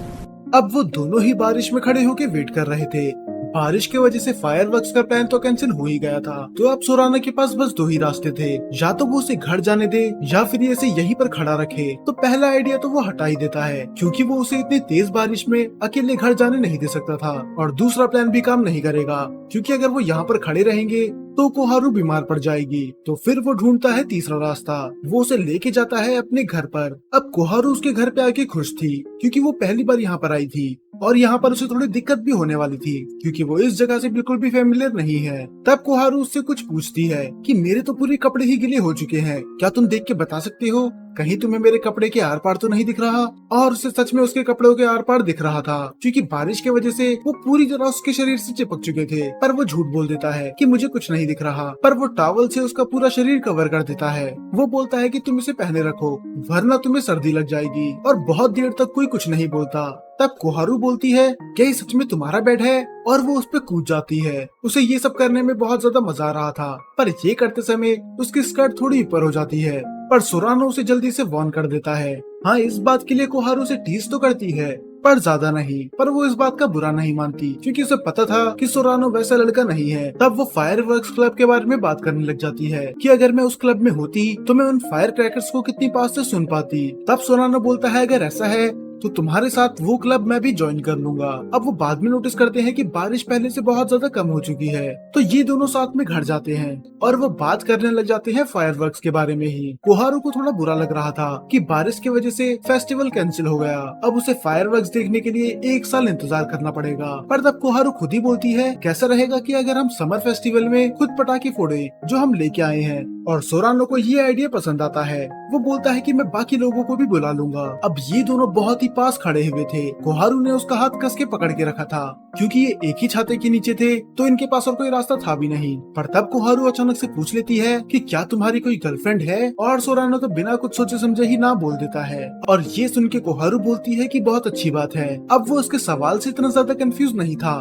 अब वो दोनों ही बारिश में खड़े होके वेट कर रहे थे। बारिश की वजह से फायरवर्क्स का प्लान तो कैंसिल हो ही गया था। तो अब सोराना के पास बस दो ही रास्ते थे, या तो वो उसे घर जाने दे या फिर इसे यहीं पर खड़ा रखे। तो पहला आइडिया तो वो हटा ही देता है, क्योंकि वो उसे इतनी तेज बारिश में अकेले घर जाने नहीं दे सकता था। और दूसरा प्लान भी काम नहीं करेगा, क्योंकि अगर वो यहाँ पर खड़े रहेंगे तो कोहारू बीमार पड़ जाएगी। तो फिर वो ढूंढता है तीसरा रास्ता, वो उसे लेके जाता है अपने घर पर। अब कोहारू उसके घर पे आके खुश थी, क्योंकि वो पहली बार यहाँ पर आई थी और यहाँ पर उसे थोड़ी दिक्कत भी होने वाली थी, क्योंकि वो इस जगह से बिल्कुल भी फेमिलियर नहीं है। तब कोहारू उससे कुछ पूछती है कि मेरे तो पूरे कपड़े ही गीले हो चुके हैं, क्या तुम देख के बता सकते हो कहीं तुम्हें मेरे कपड़े के आर पार तो नहीं दिख रहा। और उसे सच में उसके कपड़ों के आर पार दिख रहा था, क्योंकि बारिश की वजह से वो पूरी तरह उसके शरीर से चिपक चुके थे। पर वो झूठ बोल देता है कि मुझे कुछ नहीं दिख रहा, पर वो टॉवल से उसका पूरा शरीर कवर कर देता है। वो बोलता है कि तुम इसे पहने रखो वरना तुम्हें सर्दी लग जाएगी, और बहुत देर तक कोई कुछ नहीं बोलता। तब कोहारू बोलती है क्या ये सच में तुम्हारा बेड है, और वो उस पे कूद जाती है। उसे ये सब करने में बहुत ज्यादा मजा आ रहा था, पर ये करते समय उसकी स्कर्ट थोड़ी ऊपर हो जाती है। पर सोरानो उसे जल्दी से वार्न कर देता है। हाँ, इस बात के लिए कोहारू उसे टीज तो करती है, पर ज्यादा नहीं। पर वो इस बात का बुरा नहीं मानती, क्योंकि उसे पता था कि सोरानो वैसा लड़का नहीं है। तब वो फायरवर्क्स क्लब के बारे में बात करने लग जाती है कि अगर मैं उस क्लब में होती तो मैं उन फायर क्रैकर्स को कितनी पास से सुन पाती। तब सोरानो बोलता है अगर ऐसा है तो तुम्हारे साथ वो क्लब मैं भी ज्वाइन कर लूंगा। अब वो बाद में नोटिस करते हैं कि बारिश पहले से बहुत ज्यादा कम हो चुकी है। तो ये दोनों साथ में घर जाते हैं और वो बात करने लग जाते हैं फायरवर्क्स के बारे में ही। कोहारू को थोड़ा बुरा लग रहा था कि बारिश की वजह से फेस्टिवल कैंसिल हो गया। अब उसे फायरवर्क्स देखने के लिए 1 साल इंतजार करना पड़ेगा। पर तब कोहारू खुद ही बोलती है कैसा रहेगा कि अगर हम समर फेस्टिवल में खुद पटाखे फोड़े जो हम लेके आए हैं। और सोरानो को ये आइडिया पसंद आता है। वो बोलता है कि मैं बाकी लोगों को भी बुला लूंगा। अब ये दोनों बहुत ही पास खड़े हुए थे। कोहारू ने उसका हाथ कस के पकड़ के रखा था, क्योंकि ये एक ही छाते के नीचे थे तो इनके पास और कोई रास्ता था भी नहीं। पर तब कोहारू अचानक से पूछ लेती है कि क्या तुम्हारी कोई गर्लफ्रेंड है, और सोरानो तो बिना कुछ सोचे समझे ही ना बोल देता है। और ये सुन के कोहारू बोलती है कि बहुत अच्छी बात है। अब वो उसके सवाल से इतना ज्यादा कंफ्यूज नहीं था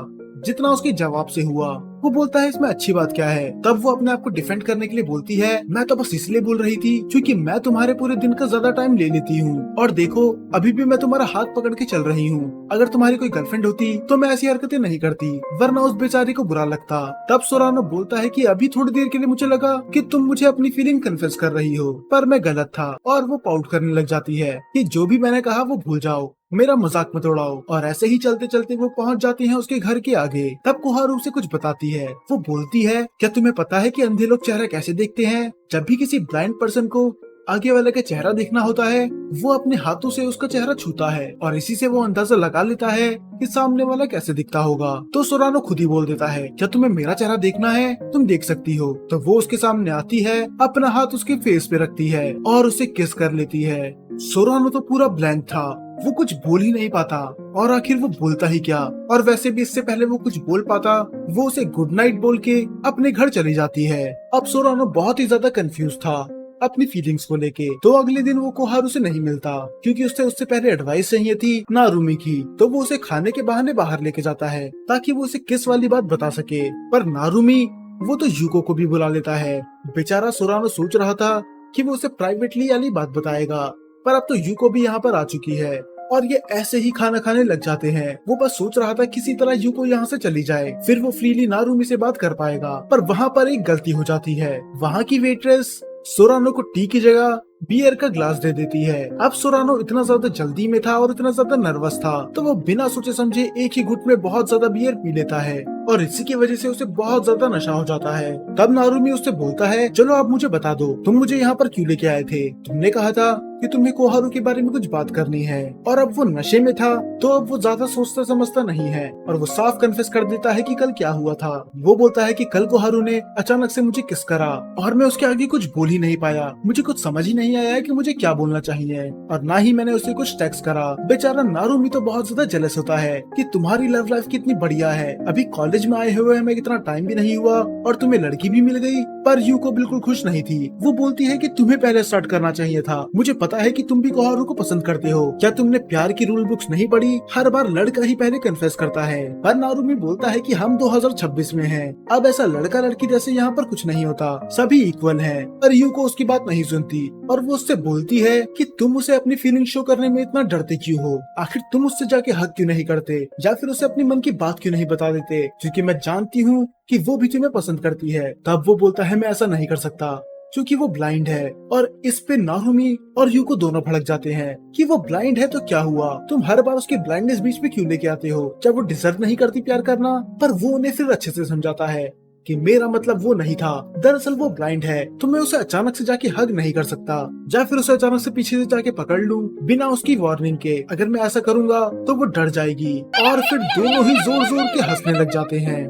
जितना उसके जवाब से हुआ। वो बोलता है इसमें अच्छी बात क्या है। तब वो अपने आप को डिफेंड करने के लिए बोलती है मैं तो बस इसलिए बोल रही थी क्योंकि मैं तुम्हारे पूरे दिन का ज्यादा टाइम ले लेती हूँ, और देखो अभी भी मैं तुम्हारा हाथ पकड़ के चल रही हूँ। अगर तुम्हारी कोई गर्लफ्रेंड होती तो मैं ऐसी हरकतें नहीं करती, वरना उस बेचारी को बुरा लगता। तब सोरानो बोलता है कि अभी थोड़ी देर के लिए मुझे लगा कि तुम मुझे अपनी फीलिंग कन्फेस कर रही हो, पर मैं गलत था। और वो पाउट करने लग जाती है कि जो भी मैंने कहा वो भूल जाओ, मेरा मजाक मत उड़ाओ। और ऐसे ही चलते चलते वो पहुंच जाती हैं उसके घर के आगे। तब कोहारू उसे कुछ बताती है। वो बोलती है क्या तुम्हें पता है कि अंधे लोग चेहरा कैसे देखते हैं। जब भी किसी ब्लाइंड पर्सन को आगे वाले का चेहरा देखना होता है वो अपने हाथों से उसका चेहरा छूता है, और इसी से वो अंदाजा लगा लेता है कि सामने वाला कैसे दिखता होगा। तो सोरानो खुद ही बोल देता है क्या तुम्हें मेरा चेहरा देखना है, तुम देख सकती हो। तो वो उसके सामने आती है, अपना हाथ उसके फेस पे रखती है और उसे किस कर लेती है। सोरानो तो पूरा ब्लैंक था, वो कुछ बोल ही नहीं पाता, और आखिर वो बोलता ही क्या। और वैसे भी इससे पहले वो कुछ बोल पाता वो उसे गुड नाइट बोल के अपने घर चली जाती है। अब सोरानो बहुत ही ज्यादा कंफ्यूज था अपनी फीलिंग्स को लेके। तो अगले दिन वो कोहारू से नहीं मिलता, क्योंकि उससे पहले एडवाइस चाहिए थी नारुमी की। तो वो उसे खाने के बहाने बाहर लेके जाता है ताकि वो उसे किस वाली बात बता सके। पर नारुमी वो तो यूको को भी बुला लेता है। बेचारा सोरानो सोच रहा था कि वो उसे प्राइवेटली वाली बात बताएगा, पर अब तो यूको भी यहाँ पर आ चुकी है और ये ऐसे ही खाना खाने लग जाते हैं। वो बस सोच रहा था किसी तरह यूको यहाँ से चली जाए, फिर वो फ्रीली नारुमी से बात कर पाएगा। पर वहाँ पर एक गलती हो जाती है। वहाँ की वेट्रेस सोरानो को टी की जगह बियर का ग्लास दे देती है। अब सोरानो इतना ज्यादा जल्दी में था और इतना ज्यादा नर्वस था, तो वो बिना सोचे समझे एक ही घुट में बहुत ज्यादा बियर पी लेता है, और इसी की वजह से उसे बहुत ज्यादा नशा हो जाता है। तब नारुमी उससे बोलता है चलो अब मुझे बता दो तुम मुझे यहाँ पर क्यों लेके आए थे। तुमने कहा था कि तुम्हें कोहारू के बारे में कुछ बात करनी है, और अब वो नशे में था तो अब वो ज्यादा सोचता समझता नहीं है, और वो साफ कन्फेस कर देता है कि कल क्या हुआ था। वो बोलता है कि कल कोहारू ने अचानक से मुझे किस करा और मैं उसके आगे कुछ बोल ही नहीं पाया। मुझे कुछ समझ ही नहीं आया कि मुझे क्या बोलना चाहिए, और ना ही मैंने उसे कुछ टेक्स्ट करा। बेचारा नारुमी तो बहुत ज्यादा जेलस होता है कि तुम्हारी लव लाइफ कितनी बढ़िया है, अभी कॉलेज में आए हुए हमें इतना टाइम भी नहीं हुआ और तुम्हें लड़की भी मिल गई। पर यूको बिल्कुल खुश नहीं थी। वो बोलती है कि तुम्हें पहले स्टार्ट करना चाहिए था, मुझे पता है कि तुम भी कोहारू को पसंद करते हो। क्या तुमने प्यार की रूल बुक्स नहीं पढ़ी, हर बार लड़का ही पहले कन्फेस करता है। पर नारुमी बोलता है कि हम 2026 में हैं, अब ऐसा लड़का लड़की जैसे यहाँ पर कुछ नहीं होता, सभी इक्वल हैं। पर यूको उसकी बात नहीं सुनती और वो उससे बोलती है कि तुम उसे अपनी फीलिंग शो करने में इतना डरते क्यों हो, आखिर तुम उससे जाके हक क्यों नहीं करते या फिर उसे अपनी मन की बात क्यों नहीं बता देते, क्योंकि मैं जानती हूँ कि वो भी तुम्हें पसंद करती है। तब वो बोलता है मैं ऐसा नहीं कर सकता क्योंकि वो ब्लाइंड है। और इस पे नारुमी और यूको दोनों भड़क जाते हैं कि वो ब्लाइंड है तो क्या हुआ, तुम हर बार उसकी ब्लाइंडनेस बीच में क्यों लेके आते हो, क्या वो डिजर्व नहीं करती प्यार करना। पर वो उन्हें फिर अच्छे से समझाता है कि मेरा मतलब वो नहीं था, दरअसल वो ब्लाइंड है, तो मैं उसे अचानक से जाके हग नहीं कर सकता या फिर उसे अचानक से पीछे से जाके पकड़ लूं बिना उसकी वार्निंग के। अगर मैं ऐसा करूंगा तो वो डर जाएगी। और फिर दोनों ही जोर जोर के हंसने लग जाते हैं।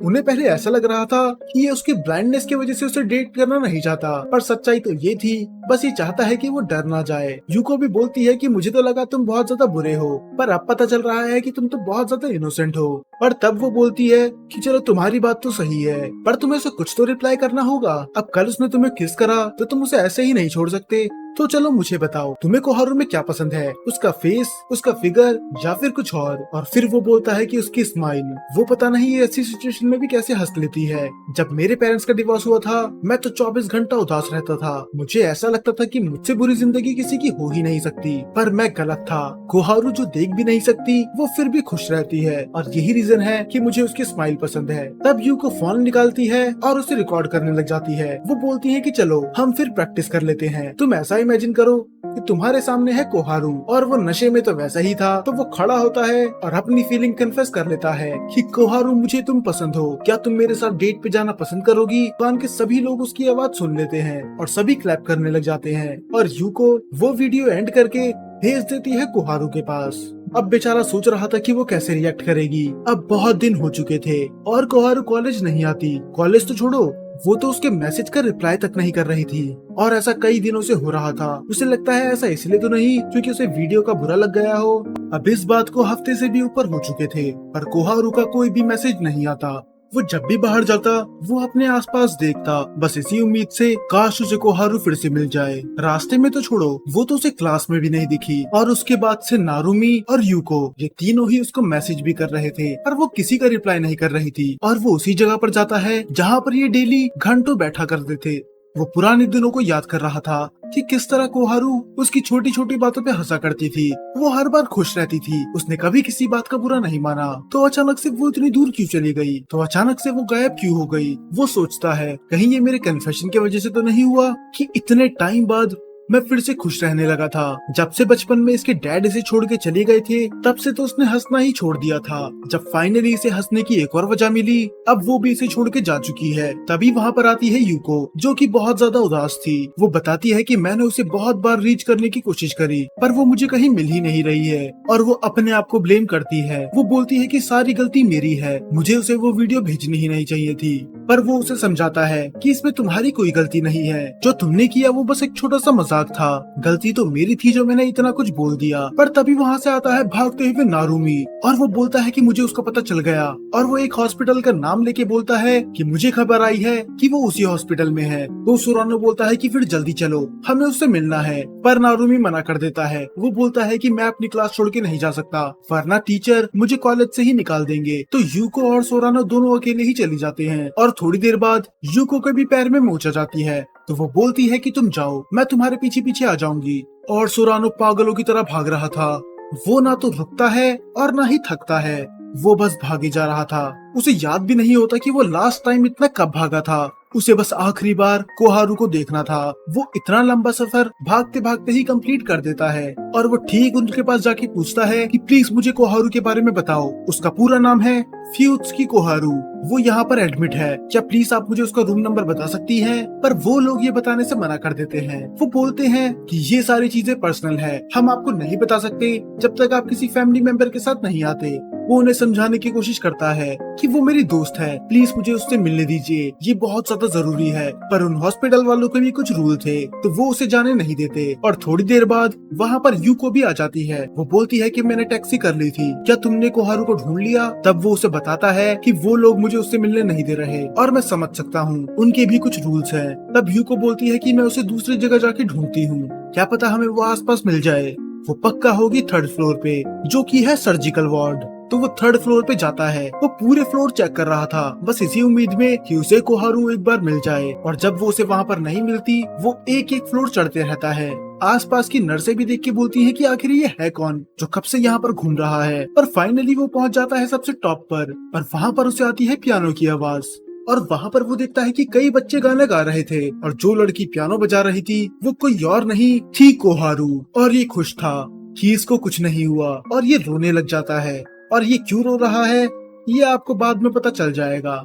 उन्हें पहले ऐसा लग रहा था कि ये उसकी ब्लाइंडनेस की वजह से उसे डेट करना नहीं चाहता, पर सच्चाई तो ये थी बस ये चाहता है कि वो डर ना जाए। यूको भी बोलती है कि मुझे तो लगा तुम बहुत ज्यादा बुरे हो, पर अब पता चल रहा है कि तुम तो बहुत ज्यादा इनोसेंट हो। और तब वो बोलती है कि चलो तुम्हारी बात तो सही है, पर तुम्हें उसे कुछ तो रिप्लाई करना होगा। अब कल उसने तुम्हें किस करा तो तुम उसे ऐसे ही नहीं छोड़ सकते। तो चलो मुझे बताओ तुम्हें कोहारू में क्या पसंद है, उसका फेस, उसका फिगर या फिर कुछ और फिर वो बोलता है कि उसकी स्माइल, वो पता नहीं ये ऐसी सिचुएशन में भी कैसे हंस लेती है। जब मेरे पेरेंट्स का डिवोर्स हुआ था मैं तो 24 घंटा उदास रहता था, मुझे ऐसा लगता था कि मुझसे बुरी जिंदगी किसी की हो ही नहीं सकती, पर मैं गलत था। कोहारू जो देख भी नहीं सकती वो फिर भी खुश रहती है और यही रीजन है कि मुझे उसकी स्माइल पसंद है। तब यूको फोन निकालती है और उसे रिकॉर्ड करने लग जाती है। वो बोलती है कि चलो हम फिर प्रैक्टिस कर लेते हैं। तुम ऐसा इमेजिन करो कि तुम्हारे सामने है कोहारू और वो नशे में तो वैसा ही था। तो वो खड़ा होता है और अपनी फीलिंग कन्फेस कर लेता है कि कोहारू मुझे तुम पसंद हो, क्या तुम मेरे साथ डेट पे जाना पसंद करोगी। दुकान के सभी लोग उसकी आवाज सुन लेते हैं और सभी क्लैप करने लग जाते हैं और यूको वो वीडियो एंड करके भेज देती है कोहारू के पास। अब बेचारा सोच रहा था कि वो कैसे रिएक्ट करेगी। अब बहुत दिन हो चुके थे और कोहारू कॉलेज नहीं आती। कॉलेज तो छोड़ो, वो तो उसके मैसेज का रिप्लाई तक नहीं कर रही थी और ऐसा कई दिनों से हो रहा था। उसे लगता है ऐसा इसलिए तो नहीं क्योंकि उसे वीडियो का बुरा लग गया हो। अब इस बात को हफ्ते से भी ऊपर हो चुके थे पर कोहारू का कोई भी मैसेज नहीं आता। वो जब भी बाहर जाता वो अपने आसपास देखता, बस इसी उम्मीद से काश उसे कोहारू फिर से मिल जाए। रास्ते में तो छोड़ो, वो तो उसे क्लास में भी नहीं दिखी और उसके बाद से नारुमी और यूको ये तीनों ही उसको मैसेज भी कर रहे थे पर वो किसी का रिप्लाई नहीं कर रही थी। और वो उसी जगह पर जाता है जहाँ पर ये डेली घंटों बैठा करते थे। वो पुराने दिनों को याद कर रहा था कि किस तरह कोहारू उसकी छोटी छोटी बातों पे हंसा करती थी। वो हर बार खुश रहती थी, उसने कभी किसी बात का बुरा नहीं माना। तो अचानक से वो इतनी दूर क्यों चली गई, तो अचानक से वो गायब क्यों हो गई। वो सोचता है कहीं ये मेरे कन्फेशन की वजह से तो नहीं हुआ कि इतने टाइम बाद मैं फिर से खुश रहने लगा था। जब से बचपन में इसके डैड इसे छोड़ के चले गए थे तब से तो उसने हंसना ही छोड़ दिया था। जब फाइनली इसे हंसने की एक और वजह मिली अब वो भी इसे छोड़ के जा चुकी है। तभी वहाँ पर आती है यूको जो कि बहुत ज्यादा उदास थी। वो बताती है कि मैंने उसे बहुत बार रीच करने की कोशिश करी पर वो मुझे कहीं मिल ही नहीं रही है और वो अपने आप को ब्लेम करती है। वो बोलती है कि सारी गलती मेरी है, मुझे उसे वो वीडियो भेजनी ही नहीं चाहिए थी। पर वो उसे समझाता है कि इसमें तुम्हारी कोई गलती नहीं है, जो तुमने किया वो बस एक छोटा सा मजाक था, गलती तो मेरी थी जो मैंने इतना कुछ बोल दिया। पर तभी वहाँ से आता है भागते हुए नारुमी और वो बोलता है कि मुझे उसका पता चल गया और वो एक हॉस्पिटल का नाम लेके बोलता है कि मुझे खबर आई है कि वो उसी हॉस्पिटल में है। तो सुरानो बोलता है कि फिर जल्दी चलो, हमें उससे मिलना है। पर नारुमी मना कर देता है। वो बोलता है कि मैं अपनी क्लास छोड़ के नहीं जा सकता वरना टीचर मुझे कॉलेज से ही निकाल देंगे। तो यूको और सोरानो दोनों अकेले ही चली जाते हैं और थोड़ी देर बाद यूको के भी पैर में मोच आ जाती है। तो वो बोलती है कि तुम जाओ, मैं तुम्हारे पीछे पीछे आ जाऊंगी। और सोरानो पागलों की तरह भाग रहा था। वो ना तो रुकता है और ना ही थकता है, वो बस भागे जा रहा था। उसे याद भी नहीं होता कि वो लास्ट टाइम इतना कब भागा था। उसे बस आखिरी बार कोहारू को देखना था। वो इतना लंबा सफर भागते भागते ही कंप्लीट कर देता है और वो ठीक उनके पास जाके पूछता है कि प्लीज मुझे कोहारू के बारे में बताओ। उसका पूरा नाम है फ्यूत्सुकी कोहारू, वो यहाँ पर एडमिट है, क्या प्लीज आप मुझे उसका रूम नंबर बता सकती हैं? पर वो लोग ये बताने से मना कर देते हैं। वो बोलते हैं कि ये सारी चीजें पर्सनल है, हम आपको नहीं बता सकते जब तक आप किसी फैमिली मेंबर के साथ नहीं आते। वो उन्हें समझाने की कोशिश करता है कि वो मेरी दोस्त है, प्लीज मुझे उससे मिलने दीजिए, ये बहुत ज्यादा जरूरी है। पर उन हॉस्पिटल वालों के भी कुछ रूल थे तो वो उसे जाने नहीं देते। और थोड़ी देर बाद वहाँ पर यूको भी आ जाती है। वो बोलती है कि मैंने टैक्सी कर ली थी, क्या तुमने कोहारू को ढूंढ लिया? तब वो उसे बताता है कि वो लोग मुझे उससे मिलने नहीं दे रहे और मैं समझ सकता हूँ, उनके भी कुछ रूल्स हैं। तब यूको बोलती है कि मैं उसे दूसरी जगह जाके ढूंढती हूँ, क्या पता हमें वो आसपास मिल जाए। वो पक्का होगी 3rd फ्लोर पे जो कि है सर्जिकल वार्ड। तो वो थर्ड फ्लोर पे जाता है। वो पूरे फ्लोर चेक कर रहा था, बस इसी उम्मीद में कि उसे कोहारू एक बार मिल जाए। और जब वो उसे वहाँ पर नहीं मिलती, वो एक एक फ्लोर चढ़ते रहता है। आसपास की नर्सें भी देख के बोलती हैं कि आखिर ये है कौन जो कब से यहाँ पर घूम रहा है। पर फाइनली वो पहुँच जाता है सबसे टॉप पर, और वहाँ पर उसे आती है पियानो की आवाज। और वहाँ पर वो देखता है कि कई बच्चे गाना गा रहे थे, और जो लड़की पियानो बजा रही थी वो कोई और नहीं थी, कोहारू। और ये खुश था कि इसको कुछ नहीं हुआ, और ये रोने लग जाता है। और ये क्यों रो रहा है ये आपको बाद में पता चल जाएगा।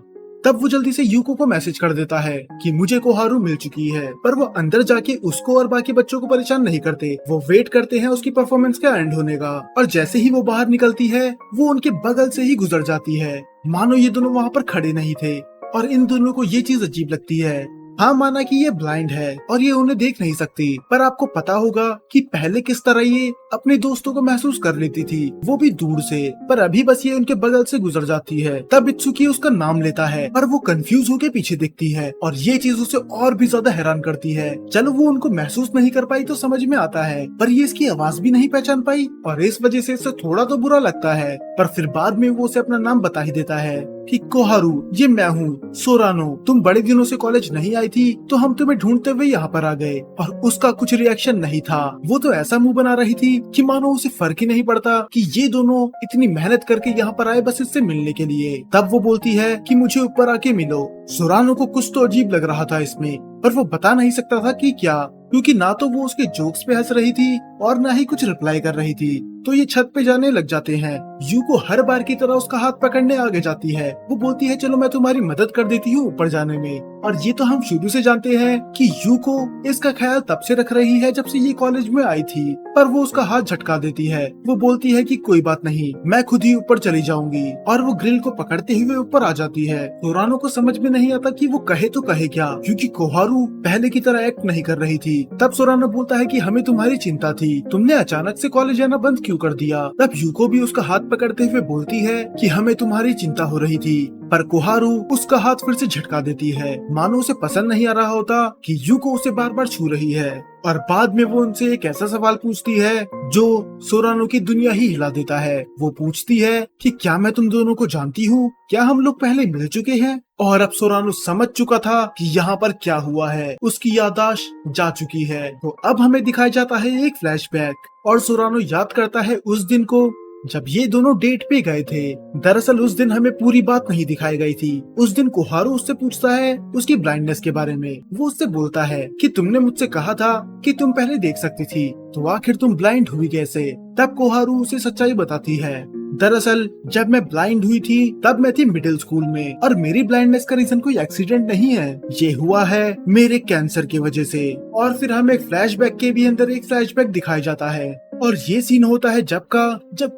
तब वो जल्दी से यूको को मैसेज कर देता है कि मुझे कोहारू मिल चुकी है। पर वो अंदर जाके उसको और बाकी बच्चों को परेशान नहीं करते, वो वेट करते हैं उसकी परफॉर्मेंस का एंड होने का। और जैसे ही वो बाहर निकलती है, वो उनके बगल से ही गुजर जाती है, मानो ये दोनों वहाँ पर खड़े नहीं थे। और इन दोनों को ये चीज अजीब लगती है। हाँ, माना कि ये ब्लाइंड है और ये उन्हें देख नहीं सकती, पर आपको पता होगा कि पहले किस तरह ये अपने दोस्तों को महसूस कर लेती थी, वो भी दूर से। पर अभी बस ये उनके बगल से गुजर जाती है। तब इत्सुकी उसका नाम लेता है, पर वो कंफ्यूज होकर पीछे देखती है, और ये चीज उसे और भी ज्यादा हैरान करती है। चलो, वो उनको महसूस नहीं कर पाई तो समझ में आता है, पर ये इसकी आवाज भी नहीं पहचान पाई, और इस वजह से इसे थोड़ा तो बुरा लगता है। पर फिर बाद में वो उसे अपना नाम बता ही देता है कि कोहारू, ये मैं हूँ, सोरानो। तुम बड़े दिनों से कॉलेज नहीं आई थी, तो हम तुम्हें ढूंढते हुए यहाँ पर आ गए। और उसका कुछ रिएक्शन नहीं था, वो तो ऐसा मुंह बना रही थी कि मानो उसे फर्क ही नहीं पड़ता कि ये दोनों इतनी मेहनत करके यहाँ पर आए बस इससे मिलने के लिए। तब वो बोलती है कि मुझे ऊपर आके मिलो। सोरानो को कुछ तो अजीब लग रहा था इसमें, पर वो बता नहीं सकता था कि क्या, क्योंकि ना तो वो उसके जोक्स पे हंस रही थी और ना ही कुछ रिप्लाई कर रही थी। तो ये छत पे जाने लग जाते हैं। यूको हर बार की तरह उसका हाथ पकड़ने आगे जाती है। वो बोलती है चलो मैं तुम्हारी मदद कर देती हूँ ऊपर जाने में। और ये तो हम शुरू से जानते हैं कि यूको इसका ख्याल तब से रख रही है जब से ये कॉलेज में आई थी, पर वो उसका हाथ झटका देती है। वो बोलती है कि कोई बात नहीं, मैं खुद ही ऊपर चली जाऊंगी, और वो ग्रिल को पकड़ते हुए ऊपर आ जाती है। सोरानो को समझ में नहीं आता कि वो कहे तो कहे क्या, क्योंकि कोहारू पहले की तरह एक्ट नहीं कर रही थी। तब सोरानो बोलता है कि हमें तुम्हारी चिंता थी, तुमने अचानक से कॉलेज जाना बंद क्यों कर दिया। तब यूको भी उसका हाथ पकड़ते हुए बोलती है कि हमें तुम्हारी चिंता हो रही थी, पर कोहारू उसका हाथ फिर से झटका देती है, मानो उसे पसंद नहीं आ रहा होता कि यूको उसे बार बार छू रही है। और बाद में वो उनसे एक ऐसा सवाल पूछती है जो सोरानो की दुनिया ही हिला देता है। वो पूछती है कि क्या मैं तुम दोनों को जानती हूँ, क्या हम लोग पहले मिल चुके हैं। और अब सोरानो समझ चुका था कि यहाँ पर क्या हुआ है, उसकी याददाश्त जा चुकी है। तो अब हमें दिखाया जाता है एक फ्लैशबैक, और सोरानो याद करता है उस दिन को जब ये दोनों डेट पे गए थे। दरअसल उस दिन हमें पूरी बात नहीं दिखाई गई थी। उस दिन कोहारू उससे पूछता है उसकी ब्लाइंडनेस के बारे में। वो उससे बोलता है कि तुमने मुझसे कहा था कि तुम पहले देख सकती थी, तो आखिर तुम ब्लाइंड हुई कैसे। तब कोहारू उसे सच्चाई बताती है। दरअसल जब मैं ब्लाइंड हुई थी तब मैं थी मिडिल स्कूल में, और मेरी ब्लाइंडनेस का रीजन कोई एक्सीडेंट नहीं है, ये हुआ है मेरे कैंसर की वजह से। और फिर हमें एक फ्लैशबैक के भी अंदर एक फ्लैशबैक दिखाया जाता है, और ये सीन होता है जब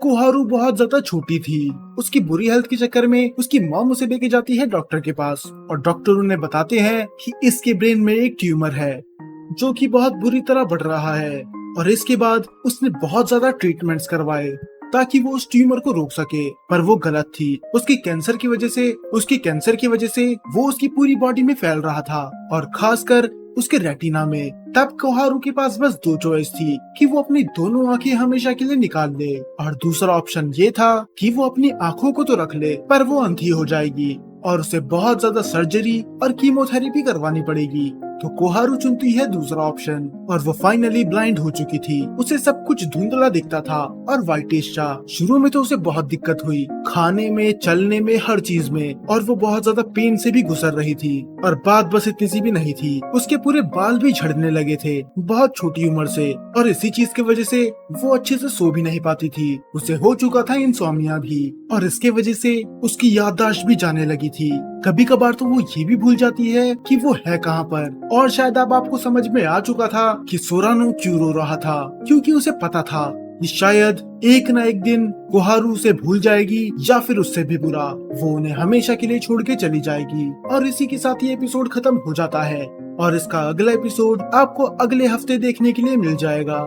कोहारू बहुत ज्यादा छोटी थी। उसकी बुरी हेल्थ के चक्कर में उसकी मॉम उसे लेके जाती है डॉक्टर के पास, और डॉक्टर उन्हें बताते हैं कि इसके ब्रेन में एक ट्यूमर है जो कि बहुत बुरी तरह बढ़ रहा है। और इसके बाद उसने बहुत ज्यादा ट्रीटमेंट्स करवाए ताकि वो उस ट्यूमर को रोक सके, पर वो गलत थी। उसके कैंसर की वजह से वो उसकी पूरी बॉडी में फैल रहा था, और खासकर उसके रेटिना में। तब कोहारू के पास बस दो चॉइस थी कि वो अपनी दोनों आंखें हमेशा के लिए निकाल ले, और दूसरा ऑप्शन ये था कि वो अपनी आंखों को तो रख ले पर वो अंधी हो जाएगी और उसे बहुत ज्यादा सर्जरी और कीमोथेरेपी करवानी पड़ेगी। तो कोहारू चुनती है दूसरा ऑप्शन, और वो फाइनली ब्लाइंड हो चुकी थी। उसे सब कुछ धुंधला दिखता था और व्हाइटिश था। शुरू में तो उसे बहुत दिक्कत हुई, खाने में, चलने में, हर चीज में, और वो बहुत ज्यादा पेन से भी गुजर रही थी। और बात बस इतनी सी भी नहीं थी, उसके पूरे बाल भी झड़ने लगे थे बहुत छोटी उम्र से, और इसी चीज की वजह से वो अच्छे से सो भी नहीं पाती थी। उसे हो चुका था इंसोम्निया भी, और इसके वजह से उसकी याददाश्त भी जाने लगी थी। कभी कभार तो वो ये भी भूल जाती है कि वो है कहाँ पर। और शायद अब आपको समझ में आ चुका था कि सोरानो क्यों रो रहा था, क्योंकि उसे पता था कि शायद एक न एक दिन कोहारू उसे भूल जाएगी, या फिर उससे भी बुरा वो उन्हें हमेशा के लिए छोड़ के चली जाएगी। और इसी के साथ ये एपिसोड खत्म हो जाता है, और इसका अगला एपिसोड आपको अगले हफ्ते देखने के लिए मिल जाएगा।